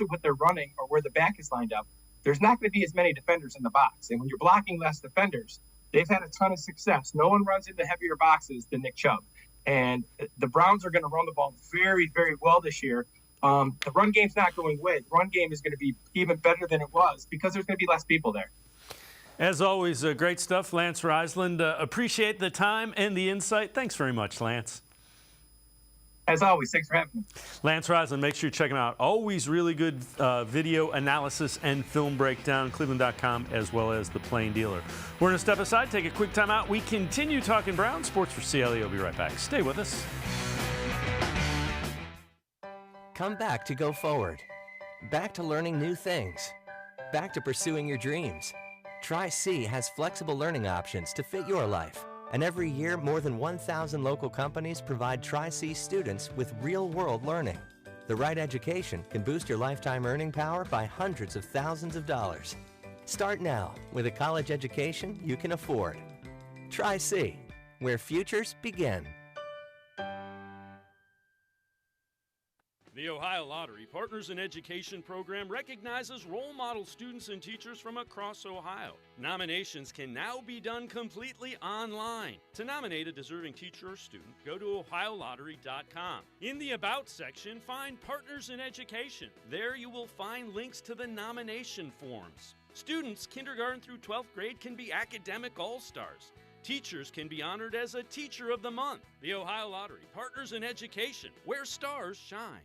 what they're running or where the back is lined up, there's not going to be as many defenders in the box. And when you're blocking less defenders, they've had a ton of success. No one runs into heavier boxes than Nick Chubb. And the Browns are going to run the ball very, very well this year. The run game's not going away. The run game is going to be even better than it was, because there's going to be less people there. As always, great stuff, Lance Reisland. Appreciate the time and the insight. Thanks very much, Lance. As always, thanks for having me. Lance Reisland, make sure you check him out. Always really good video analysis and film breakdown, cleveland.com, as well as The Plain Dealer. We're going to step aside, take a quick time out. We continue talking Browns. Sports for CLE. We'll be right back. Stay with us. Come back to go forward. Back to learning new things. Back to pursuing your dreams. Tri-C has flexible learning options to fit your life. And every year, more than 1,000 local companies provide Tri-C students with real-world learning. The right education can boost your lifetime earning power by hundreds of thousands of dollars. Start now with a college education you can afford. Tri-C, where futures begin. The Ohio Lottery Partners in Education program recognizes role model students and teachers from across Ohio. Nominations can now be done completely online. To nominate a deserving teacher or student, go to OhioLottery.com. In the About section, find Partners in Education. There you will find links to the nomination forms. Students kindergarten through 12th grade can be academic all-stars. Teachers can be honored as a Teacher of the Month. The Ohio Lottery Partners in Education, where stars shine.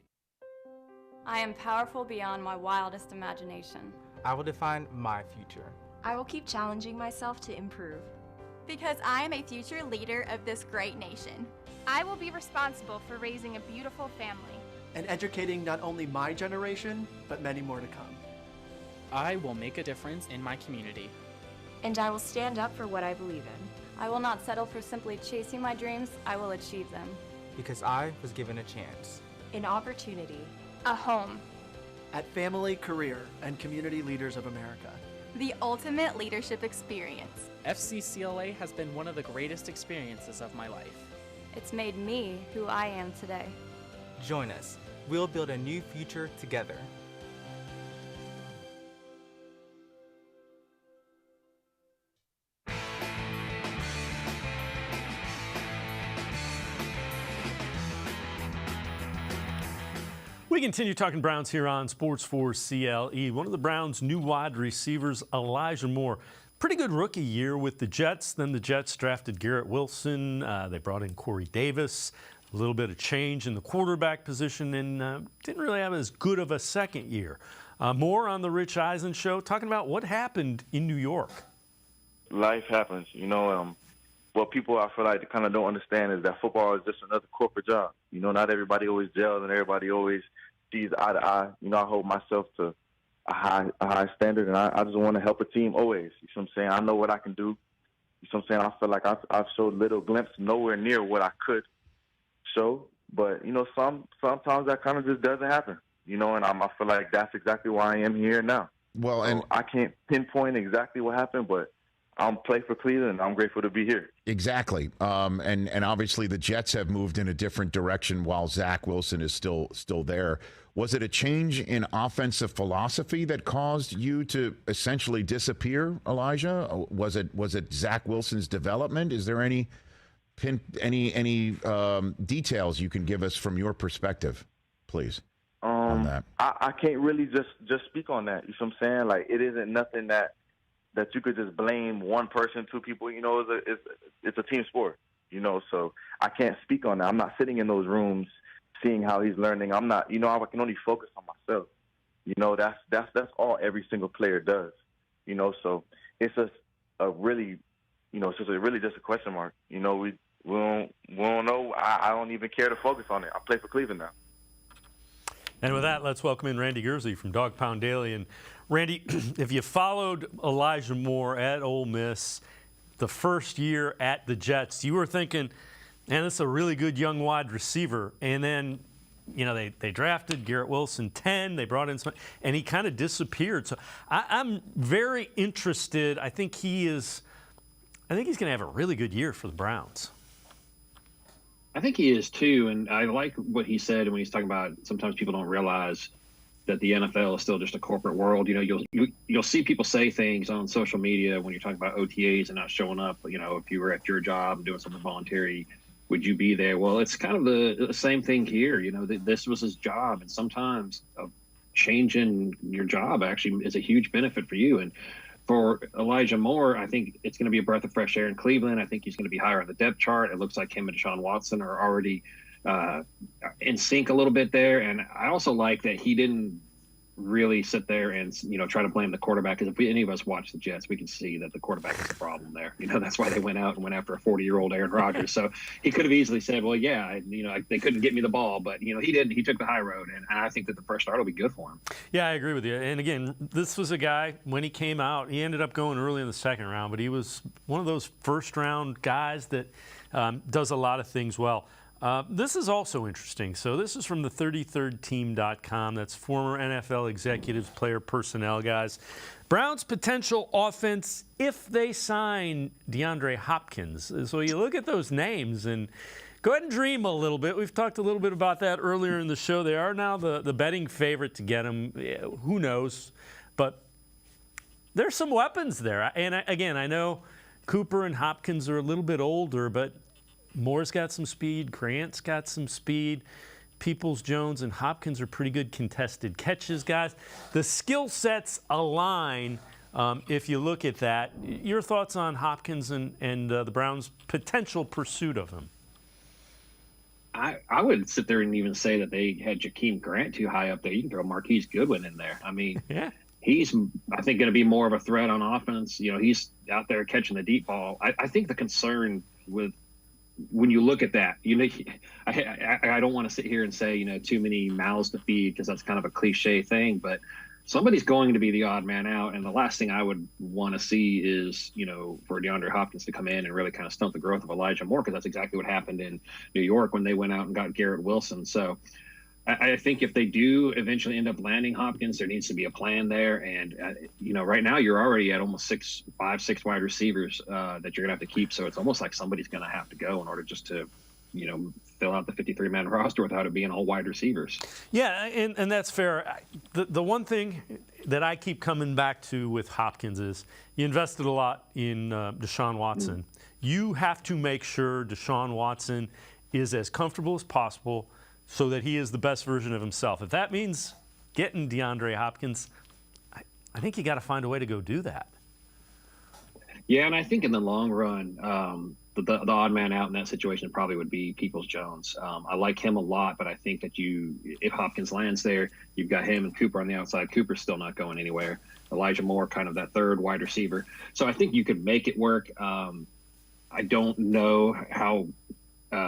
I am powerful beyond my wildest imagination. I will define my future. I will keep challenging myself to improve. Because I am a future leader of this great nation. I will be responsible for raising a beautiful family. And educating not only my generation, but many more to come. I will make a difference in my community. And I will stand up for what I believe in. I will not settle for simply chasing my dreams. I will achieve them. Because I was given a chance. An opportunity. A home. At Family, Career, and Community Leaders of America. The ultimate leadership experience. FCCLA has been one of the greatest experiences of my life. It's made me who I am today. Join us. We'll build a new future together. We continue talking Browns here on Sports4CLE. One of the Browns' new wide receivers, Elijah Moore. Pretty good rookie year with the Jets. Then the Jets drafted Garrett Wilson. They brought in Corey Davis. A little bit of change in the quarterback position, and didn't really have as good of a second year. More on the Rich Eisen Show, talking about what happened in New York. Life happens. What people I feel like kind of don't understand is that football is just another corporate job. Not everybody always gels and everybody always sees eye to eye. I hold myself to a high standard, and I just want to help a team always. You know what I'm saying? I know what I can do. You know what I'm saying? I feel like I've showed little glimpses, nowhere near what I could show. But, sometimes that kind of just doesn't happen. And I feel like that's exactly why I am here now. Well, and I can't pinpoint exactly what happened, but I'm playing for Cleveland, and I'm grateful to be here. Exactly. And obviously the Jets have moved in a different direction while Zach Wilson is still there. Was it a change in offensive philosophy that caused you to essentially disappear, Elijah? Was it Zach Wilson's development? Is there any details you can give us from your perspective, please, on that? I can't really just speak on that. You know what I'm saying? Like, it isn't nothing that you could just blame one person, two people. It's a team sport, so I can't speak on that. I'm not sitting in those rooms seeing how he's learning. I'm not, I can only focus on myself. That's all every single player does, so it's just a really, just a question mark. We don't know. I don't even care to focus on it. I play for Cleveland now. And with that, let's welcome in Randy Gurzi from Dog Pound Daily. And Randy, if you followed Elijah Moore at Ole Miss the first year at the Jets, you were thinking, man, this is a really good young wide receiver. And then, they drafted Garrett Wilson 10. They brought in some, and he kind of disappeared. So I'm very interested. I think he's going to have a really good year for the Browns. I think he is too, and I like what he said when he's talking about sometimes people don't realize that the NFL is still just a corporate world. You'll see people say things on social media when you're talking about OTAs and not showing up. If you were at your job and doing something voluntary, would you be there? Well, it's kind of the same thing here. This was his job, and sometimes changing your job actually is a huge benefit for you. And for Elijah Moore, I think it's going to be a breath of fresh air in Cleveland. I think he's going to be higher on the depth chart. It looks like him and Deshaun Watson are already in sync a little bit there. And I also like that he didn't really sit there and, try to blame the quarterback. Because if any of us watch the Jets, we can see that the quarterback is the problem there. That's why they went out and went after a 40-year-old Aaron Rodgers. So he could have easily said, well, yeah, they couldn't get me the ball. But, he didn't. He took the high road. And I think that the first start will be good for him. Yeah, I agree with you. And again, this was a guy, when he came out, he ended up going early in the second round. But he was one of those first-round guys that does a lot of things well. This is also interesting. So this is from the 33rdteam.com. That's former NFL executives, player personnel guys. Browns' potential offense if they sign DeAndre Hopkins. So you look at those names and go ahead and dream a little bit. We've talked a little bit about that earlier in the show. They are now the betting favorite to get him. Who knows? But there's some weapons there. And again, I know Cooper and Hopkins are a little bit older, but Moore's got some speed. Grant's got some speed. Peoples-Jones and Hopkins are pretty good contested catches, guys. The skill sets align if you look at that. Your thoughts on Hopkins and the Browns' potential pursuit of him? I would sit there and even say that they had Jakeem Grant too high up there. You can throw Marquise Goodwin in there. I mean, yeah. He's, I think, going to be more of a threat on offense. He's out there catching the deep ball. I think the concern with when you look at that, I don't want to sit here and say, too many mouths to feed because that's kind of a cliche thing. But somebody's going to be the odd man out. And the last thing I would want to see is, for DeAndre Hopkins to come in and really kind of stunt the growth of Elijah Moore, because that's exactly what happened in New York when they went out and got Garrett Wilson. So I think if they do eventually end up landing Hopkins, there needs to be a plan there. And, right now you're already at almost 6 wide receivers that you're going to have to keep. So it's almost like somebody's going to have to go in order just to, fill out the 53-man roster without it being all wide receivers. Yeah, and that's fair. The one thing that I keep coming back to with Hopkins is you invested a lot in Deshaun Watson. You have to make sure Deshaun Watson is as comfortable as possible so that he is the best version of himself. If that means getting DeAndre Hopkins, I think you got to find a way to go do that. Yeah, and I think in the long run, the odd man out in that situation probably would be Peoples-Jones. I like him a lot, but I think that if Hopkins lands there, you've got him and Cooper on the outside. Cooper's still not going anywhere. Elijah Moore, kind of that third wide receiver. So I think you could make it work. I don't know how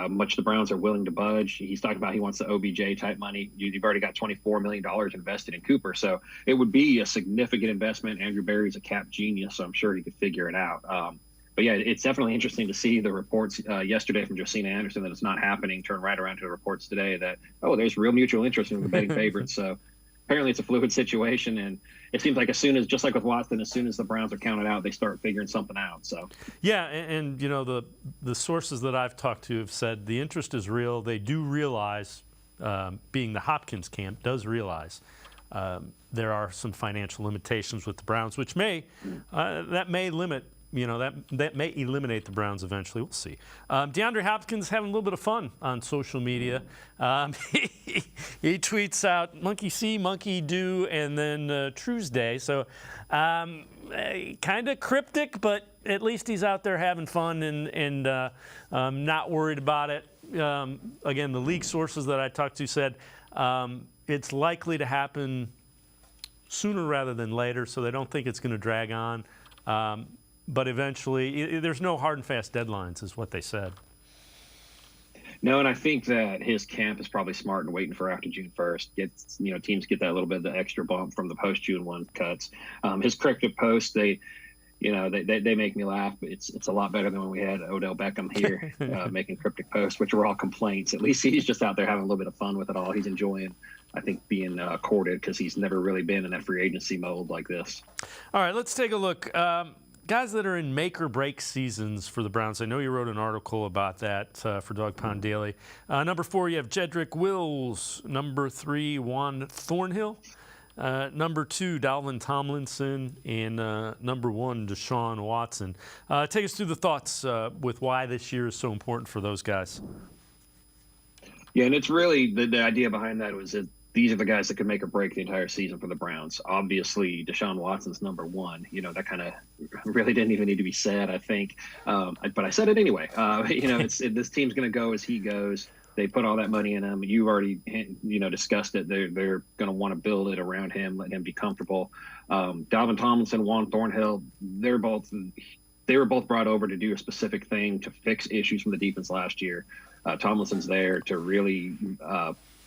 much the Browns are willing to budge. He's talking about he wants the OBJ type money. You've already got $24 million invested in Cooper. So it would be a significant investment. Andrew Berry's a cap genius, so I'm sure he could figure it out. But yeah, it's definitely interesting to see the reports yesterday from Josina Anderson that it's not happening. Turn right around to the reports today that, there's real mutual interest in the betting favorites. So apparently it's a fluid situation. And it seems like just like with Watson, as soon as the Browns are counted out, they start figuring something out. So yeah, and the sources that I've talked to have said the interest is real. They do realize, being the Hopkins camp does realize, there are some financial limitations with the Browns, which may limit. That may eliminate the Browns eventually. We'll see. DeAndre Hopkins having a little bit of fun on social media. He tweets out monkey see, monkey do, and then Tuesday. So kind of cryptic, but at least he's out there having fun and not worried about it. Again, the league sources that I talked to said it's likely to happen sooner rather than later, so they don't think it's going to drag on. But eventually, there's no hard and fast deadlines, is what they said. No, and I think that his camp is probably smart and waiting for after June 1st. Teams get that little bit of the extra bump from the post-June 1 cuts. His cryptic posts, they make me laugh, but it's a lot better than when we had Odell Beckham here making cryptic posts, which were all complaints. At least he's just out there having a little bit of fun with it all. He's enjoying, I think, being courted because he's never really been in that free agency mode like this. All right, let's take a look. Guys that are in make-or-break seasons for the Browns. I know you wrote an article about that for Dog Pound Daily. Number 4, you have Jedrick Wills. Number 3, Juan Thornhill. Number 2, Dalvin Tomlinson. And number 1, Deshaun Watson. Take us through the thoughts with why this year is so important for those guys. Yeah, and it's really the idea behind that was that these are the guys that could make or break the entire season for the Browns. Obviously, Deshaun Watson's number 1. That kind of really didn't even need to be said, I think. But I said it anyway. This team's going to go as he goes. They put all that money in him. You've already, discussed it. They're going to want to build it around him, let him be comfortable. Dalvin Tomlinson, Juan Thornhill, they were both brought over to do a specific thing to fix issues from the defense last year. Tomlinson's there to really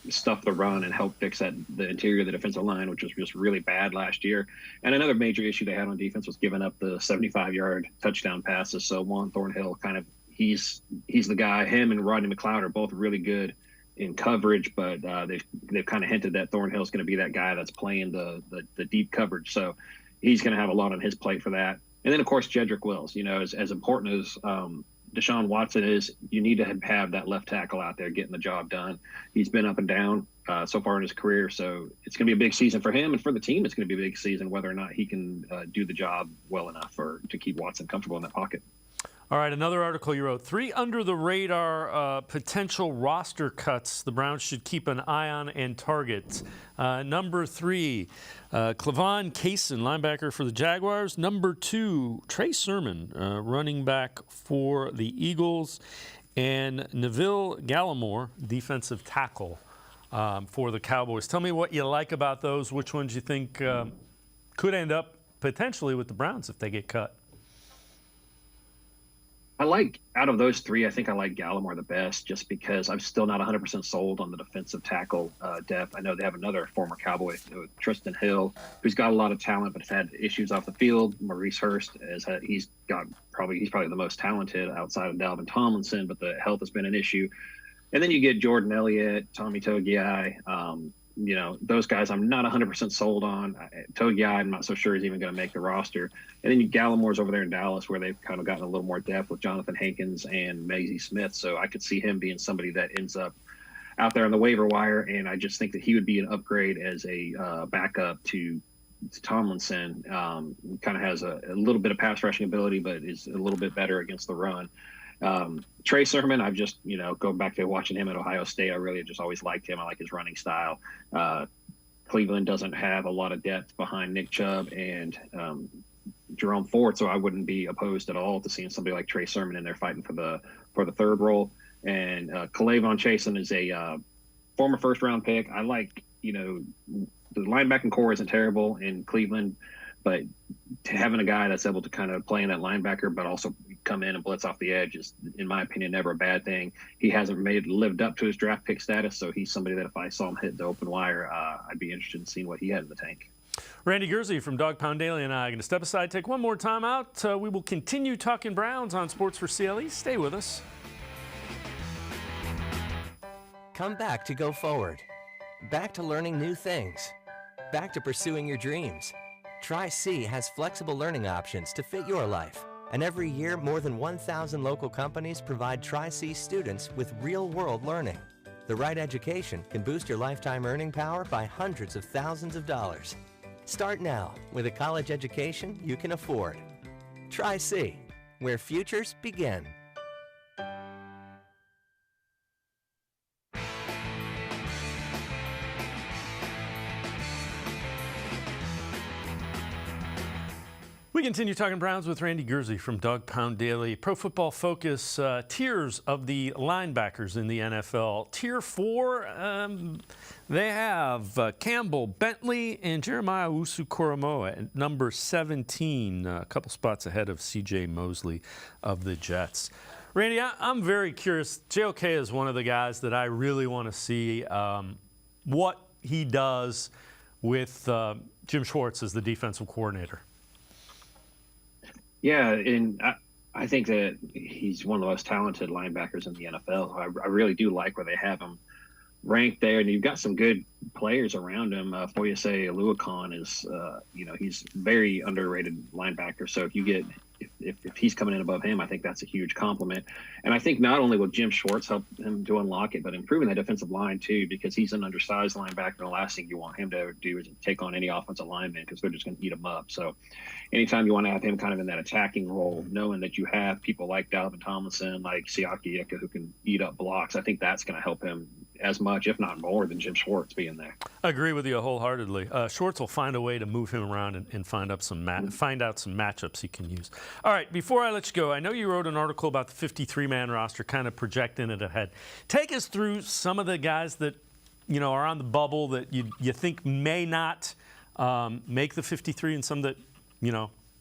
stuff the run and help fix the interior of the defensive line, which was just really bad last year. And another major issue they had on defense was giving up the 75-yard touchdown passes. So Juan Thornhill he's the guy. Him and Rodney McLeod are both really good in coverage, but they've kind of hinted that Thornhill's going to be that guy that's playing the deep coverage. So he's going to have a lot on his plate for that. And then, of course, Jedrick Wills. As important as Deshaun Watson is, you need to have that left tackle out there getting the job done. He's been up and down so far in his career, so it's going to be a big season for him, and for the team, it's going to be a big season whether or not he can do the job well enough to keep Watson comfortable in that pocket. All right, another article you wrote. 3 under-the-radar potential roster cuts the Browns should keep an eye on and target. Number 3, Cleveland Kaysen, linebacker for the Jaguars. Number 2, Trey Sermon, running back for the Eagles. And Neville Gallimore, defensive tackle for the Cowboys. Tell me what you like about those. Which ones you think could end up potentially with the Browns if they get cut? out of those three, I think I like Gallimore the best, just because I'm still not 100% sold on the defensive tackle depth. I know they have another former Cowboy, Tristan Hill, who's got a lot of talent but has had issues off the field. Maurice Hurst he's probably the most talented outside of Dalvin Tomlinson, but the health has been an issue. And then you get Jordan Elliott, Tommy Togiai. Those guys I'm not 100% sold on. Togiai, I'm not so sure he's even going to make the roster. And then Gallimore's over there in Dallas, where they've kind of gotten a little more depth with Jonathan Hankins and Maisie Smith. So I could see him being somebody that ends up out there on the waiver wire. And I just think that he would be an upgrade as a backup to Tomlinson. Kind of has a little bit of pass rushing ability, but is a little bit better against the run. Trey Sermon, I've just, going back to watching him at Ohio State, I really just always liked him. I like his running style. Cleveland doesn't have a lot of depth behind Nick Chubb and Jerome Ford, so I wouldn't be opposed at all to seeing somebody like Trey Sermon in there fighting for the third role. And K'Lavon Chasen is a former first-round pick. I like, the linebacking core isn't terrible in Cleveland, but having a guy that's able to kind of play in that linebacker, but also come in and blitz off the edge is, in my opinion, never a bad thing. He hasn't lived up to his draft pick status, so he's somebody that if I saw him hit the open wire, I'd be interested in seeing what he had in the tank. Randy Gurzi from Dawg Pound Daily and I are going to step aside, take one more time out. We will continue talking Browns on Sports for CLE. Stay with us. Come back to go forward. Back to learning new things. Back to pursuing your dreams. Tri-C has flexible learning options to fit your life. And every year, more than 1,000 local companies provide Tri-C students with real-world learning. The right education can boost your lifetime earning power by hundreds of thousands of dollars. Start now with a college education you can afford. Tri-C, where futures begin. We continue talking Browns with Randy Gurzi from Dawg Pound Daily. Pro Football Focus, tiers of the linebackers in the NFL. Tier 4, they have Campbell, Bentley, and Jeremiah Owusu-Koramoah at number 17, a couple spots ahead of C.J. Mosley of the Jets. Randy, I'm very curious. JOK is one of the guys that I really want to see what he does with Jim Schwartz as the defensive coordinator. Yeah, and I think that he's one of the most talented linebackers in the NFL. I really do like where they have him ranked there, and you've got some good players around him. Foyesé Oluokun is, he's very underrated linebacker. So if he's coming in above him, I think that's a huge compliment. And I think not only will Jim Schwartz help him to unlock it, but improving that defensive line too, because he's an undersized linebacker. And the last thing you want him to do is take on any offensive lineman because they're just going to eat him up. So anytime you want to have him kind of in that attacking role, knowing that you have people like Dalvin Tomlinson, like Siaki Ika, who can eat up blocks, I think that's going to help him as much, if not more, than Jim Schwartz being there. I agree with you wholeheartedly. Schwartz will find a way to move him around and find out some matchups he can use. All right, before I let you go, I know you wrote an article about the 53-man roster, kind of projecting it ahead. Take us through some of the guys that are on the bubble that you think may not make the 53, and some that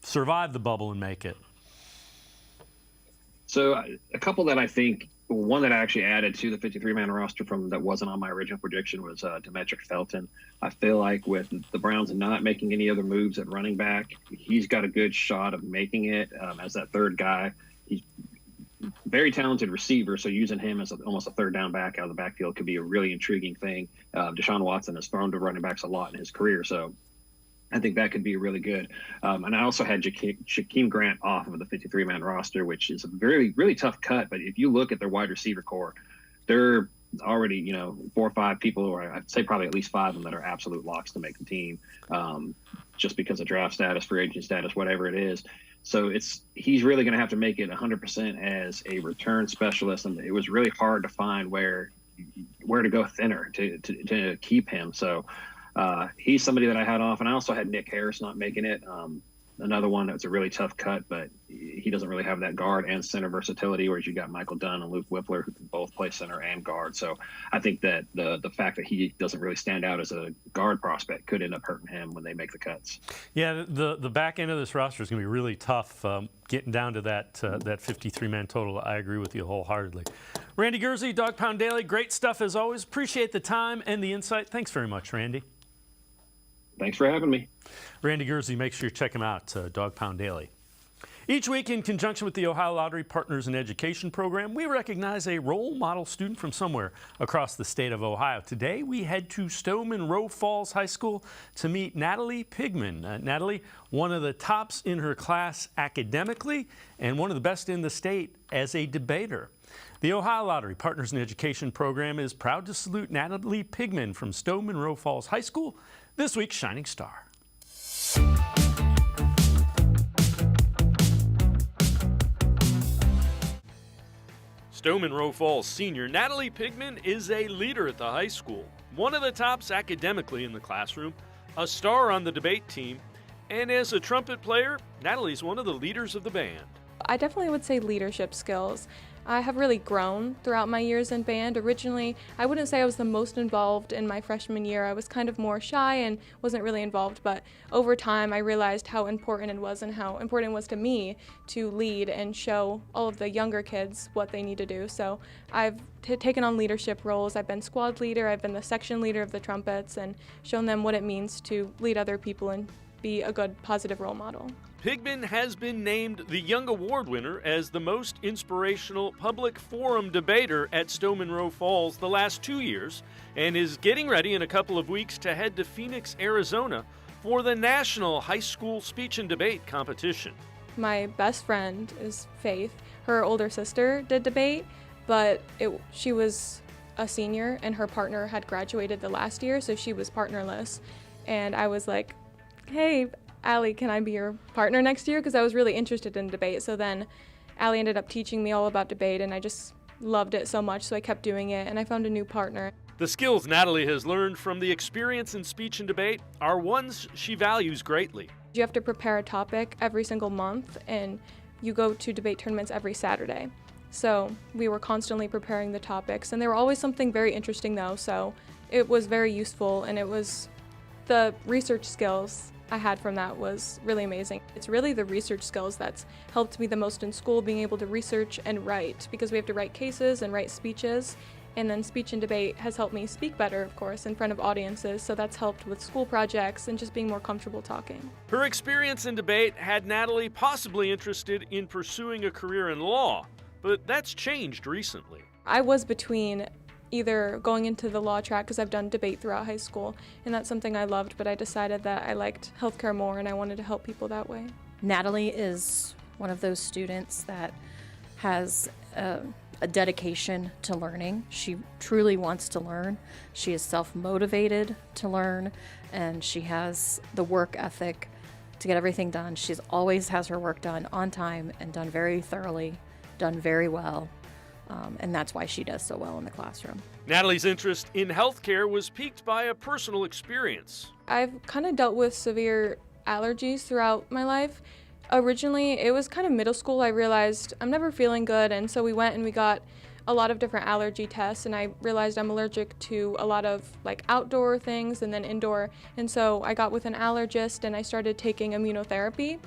survive the bubble and make it. So a couple that I think. One that I actually added to the 53-man roster that wasn't on my original prediction was Demetric Felton. I feel like with the Browns not making any other moves at running back, he's got a good shot of making it as that third guy. He's a very talented receiver, so using him as almost a third down back out of the backfield could be a really intriguing thing. Deshaun Watson has thrown to running backs a lot in his career, so I think that could be really good. And I also had Shaquem Grant off of the 53-man roster, which is a really, really tough cut. But if you look at their wide receiver core, they're already, 4 or 5 people, or I'd say probably at least 5 of them that are absolute locks to make the team, just because of draft status, free agent status, whatever it is. So he's really going to have to make it 100% as a return specialist. And it was really hard to find where to go thinner to keep him. So he's somebody that I had off, and I also had Nick Harris not making it. another one that's a really tough cut, but he doesn't really have that guard and center versatility, whereas you got Michael Dunn and Luke Whippler who can both play center and guard. So I think that the fact that he doesn't really stand out as a guard prospect could end up hurting him when they make the cuts. Yeah, the back end of this roster is going to be really tough getting down to that 53-man total. I agree with you wholeheartedly. Randy Gurzi, Dog Pound Daily, great stuff as always. Appreciate the time and the insight. Thanks very much, Randy. Thanks for having me. Randy Gurzi, make sure you check him out, Dog Pound Daily. Each week, in conjunction with the Ohio Lottery Partners in Education program, we recognize a role model student from somewhere across the state of Ohio. Today, we head to Stowe Monroe Falls High School to meet Natalie Pigman. Natalie, one of the tops in her class academically and one of the best in the state as a debater. The Ohio Lottery Partners in Education program is proud to salute Natalie Pigman from Stowe Monroe Falls High School, this week's Shining Star. Stowe Monroe Falls senior Natalie Pigman is a leader at the high school, one of the tops academically in the classroom, a star on the debate team, and as a trumpet player, Natalie's one of the leaders of the band. I definitely would say leadership skills. I have really grown throughout my years in band. Originally, I wouldn't say I was the most involved in my freshman year. I was kind of more shy and wasn't really involved, but over time I realized how important it was and how important it was to me to lead and show all of the younger kids what they need to do. So I've taken on leadership roles. I've been squad leader, I've been the section leader of the trumpets, and shown them what it means to lead other people and be a good, positive role model. Pigman has been named the Young Award winner as the most inspirational public forum debater at Stowe Monroe Falls the last 2 years and is getting ready in a couple of weeks to head to Phoenix, Arizona for the National High School Speech and Debate Competition. My best friend is Faith. Her older sister did debate, but she was a senior and her partner had graduated the last year, so she was partnerless. And I was like, hey, Allie, can I be your partner next year? Because I was really interested in debate. So then Allie ended up teaching me all about debate, and I just loved it so much, so I kept doing it, and I found a new partner. The skills Natalie has learned from the experience in speech and debate are ones she values greatly. You have to prepare a topic every single month, and you go to debate tournaments every Saturday. So we were constantly preparing the topics, and they were always something very interesting, though, so it was very useful, and it was the research skills I had from that was really amazing. It's really the research skills that's helped me the most in school, being able to research and write, because we have to write cases and write speeches, and then speech and debate has helped me speak better, of course, in front of audiences, so that's helped with school projects and just being more comfortable talking. Her experience in debate had Natalie possibly interested in pursuing a career in law, but that's changed recently. I was between either going into the law track, because I've done debate throughout high school, and that's something I loved, but I decided that I liked healthcare more and I wanted to help people that way. Natalie is one of those students that has a dedication to learning. She truly wants to learn. She is self-motivated to learn, and she has the work ethic to get everything done. She always has her work done on time and done very thoroughly, done very well. And that's why she does so well in the classroom. Natalie's interest in healthcare was piqued by a personal experience. I've kind of dealt with severe allergies throughout my life. Originally, it was kind of middle school, I realized I'm never feeling good, and so we went and we got a lot of different allergy tests, and I realized I'm allergic to a lot of like outdoor things and then indoor, and so I got with an allergist and I started taking immunotherapy.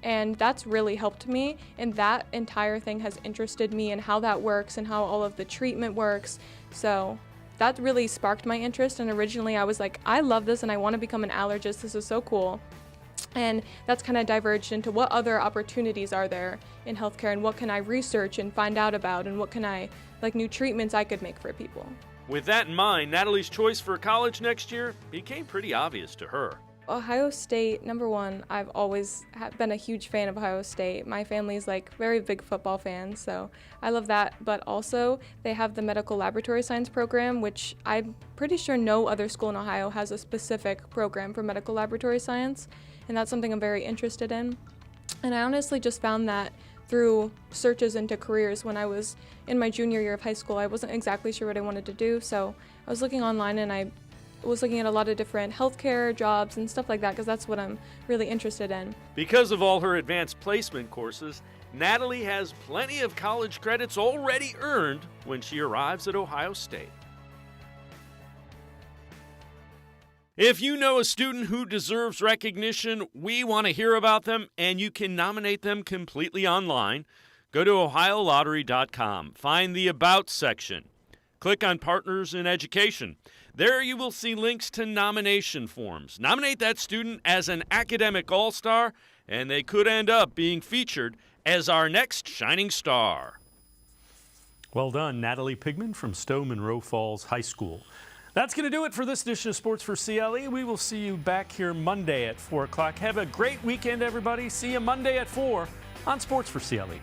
And that's really helped me, and that entire thing has interested me in how that works and how all of the treatment works. So that really sparked my interest, and originally I was like, I love this and I want to become an allergist, this is so cool. And that's kind of diverged into what other opportunities are there in healthcare and what can I research and find out about, and what can I, like new treatments I could make for people. With that in mind, Natalie's choice for college next year became pretty obvious to her. Ohio State, number one, I've always been a huge fan of Ohio State. My family's like very big football fans, so I love that. But also, they have the medical laboratory science program, which I'm pretty sure no other school in Ohio has a specific program for medical laboratory science, and that's something I'm very interested in. And I honestly just found that through searches into careers. When I was in my junior year of high school, I wasn't exactly sure what I wanted to do, so I was looking online and I was looking at a lot of different healthcare jobs and stuff like that because that's what I'm really interested in. Because of all her advanced placement courses, Natalie has plenty of college credits already earned when she arrives at Ohio State. If you know a student who deserves recognition, we want to hear about them, and you can nominate them completely online. Go to OhioLottery.com. Find the About section. Click on Partners in Education. There you will see links to nomination forms. Nominate that student as an academic all-star, and they could end up being featured as our next shining star. Well done, Natalie Pigman from Stowe Monroe Falls High School. That's going to do it for this edition of Sports for CLE. We will see you back here Monday at 4 o'clock. Have a great weekend, everybody. See you Monday at 4 on Sports for CLE.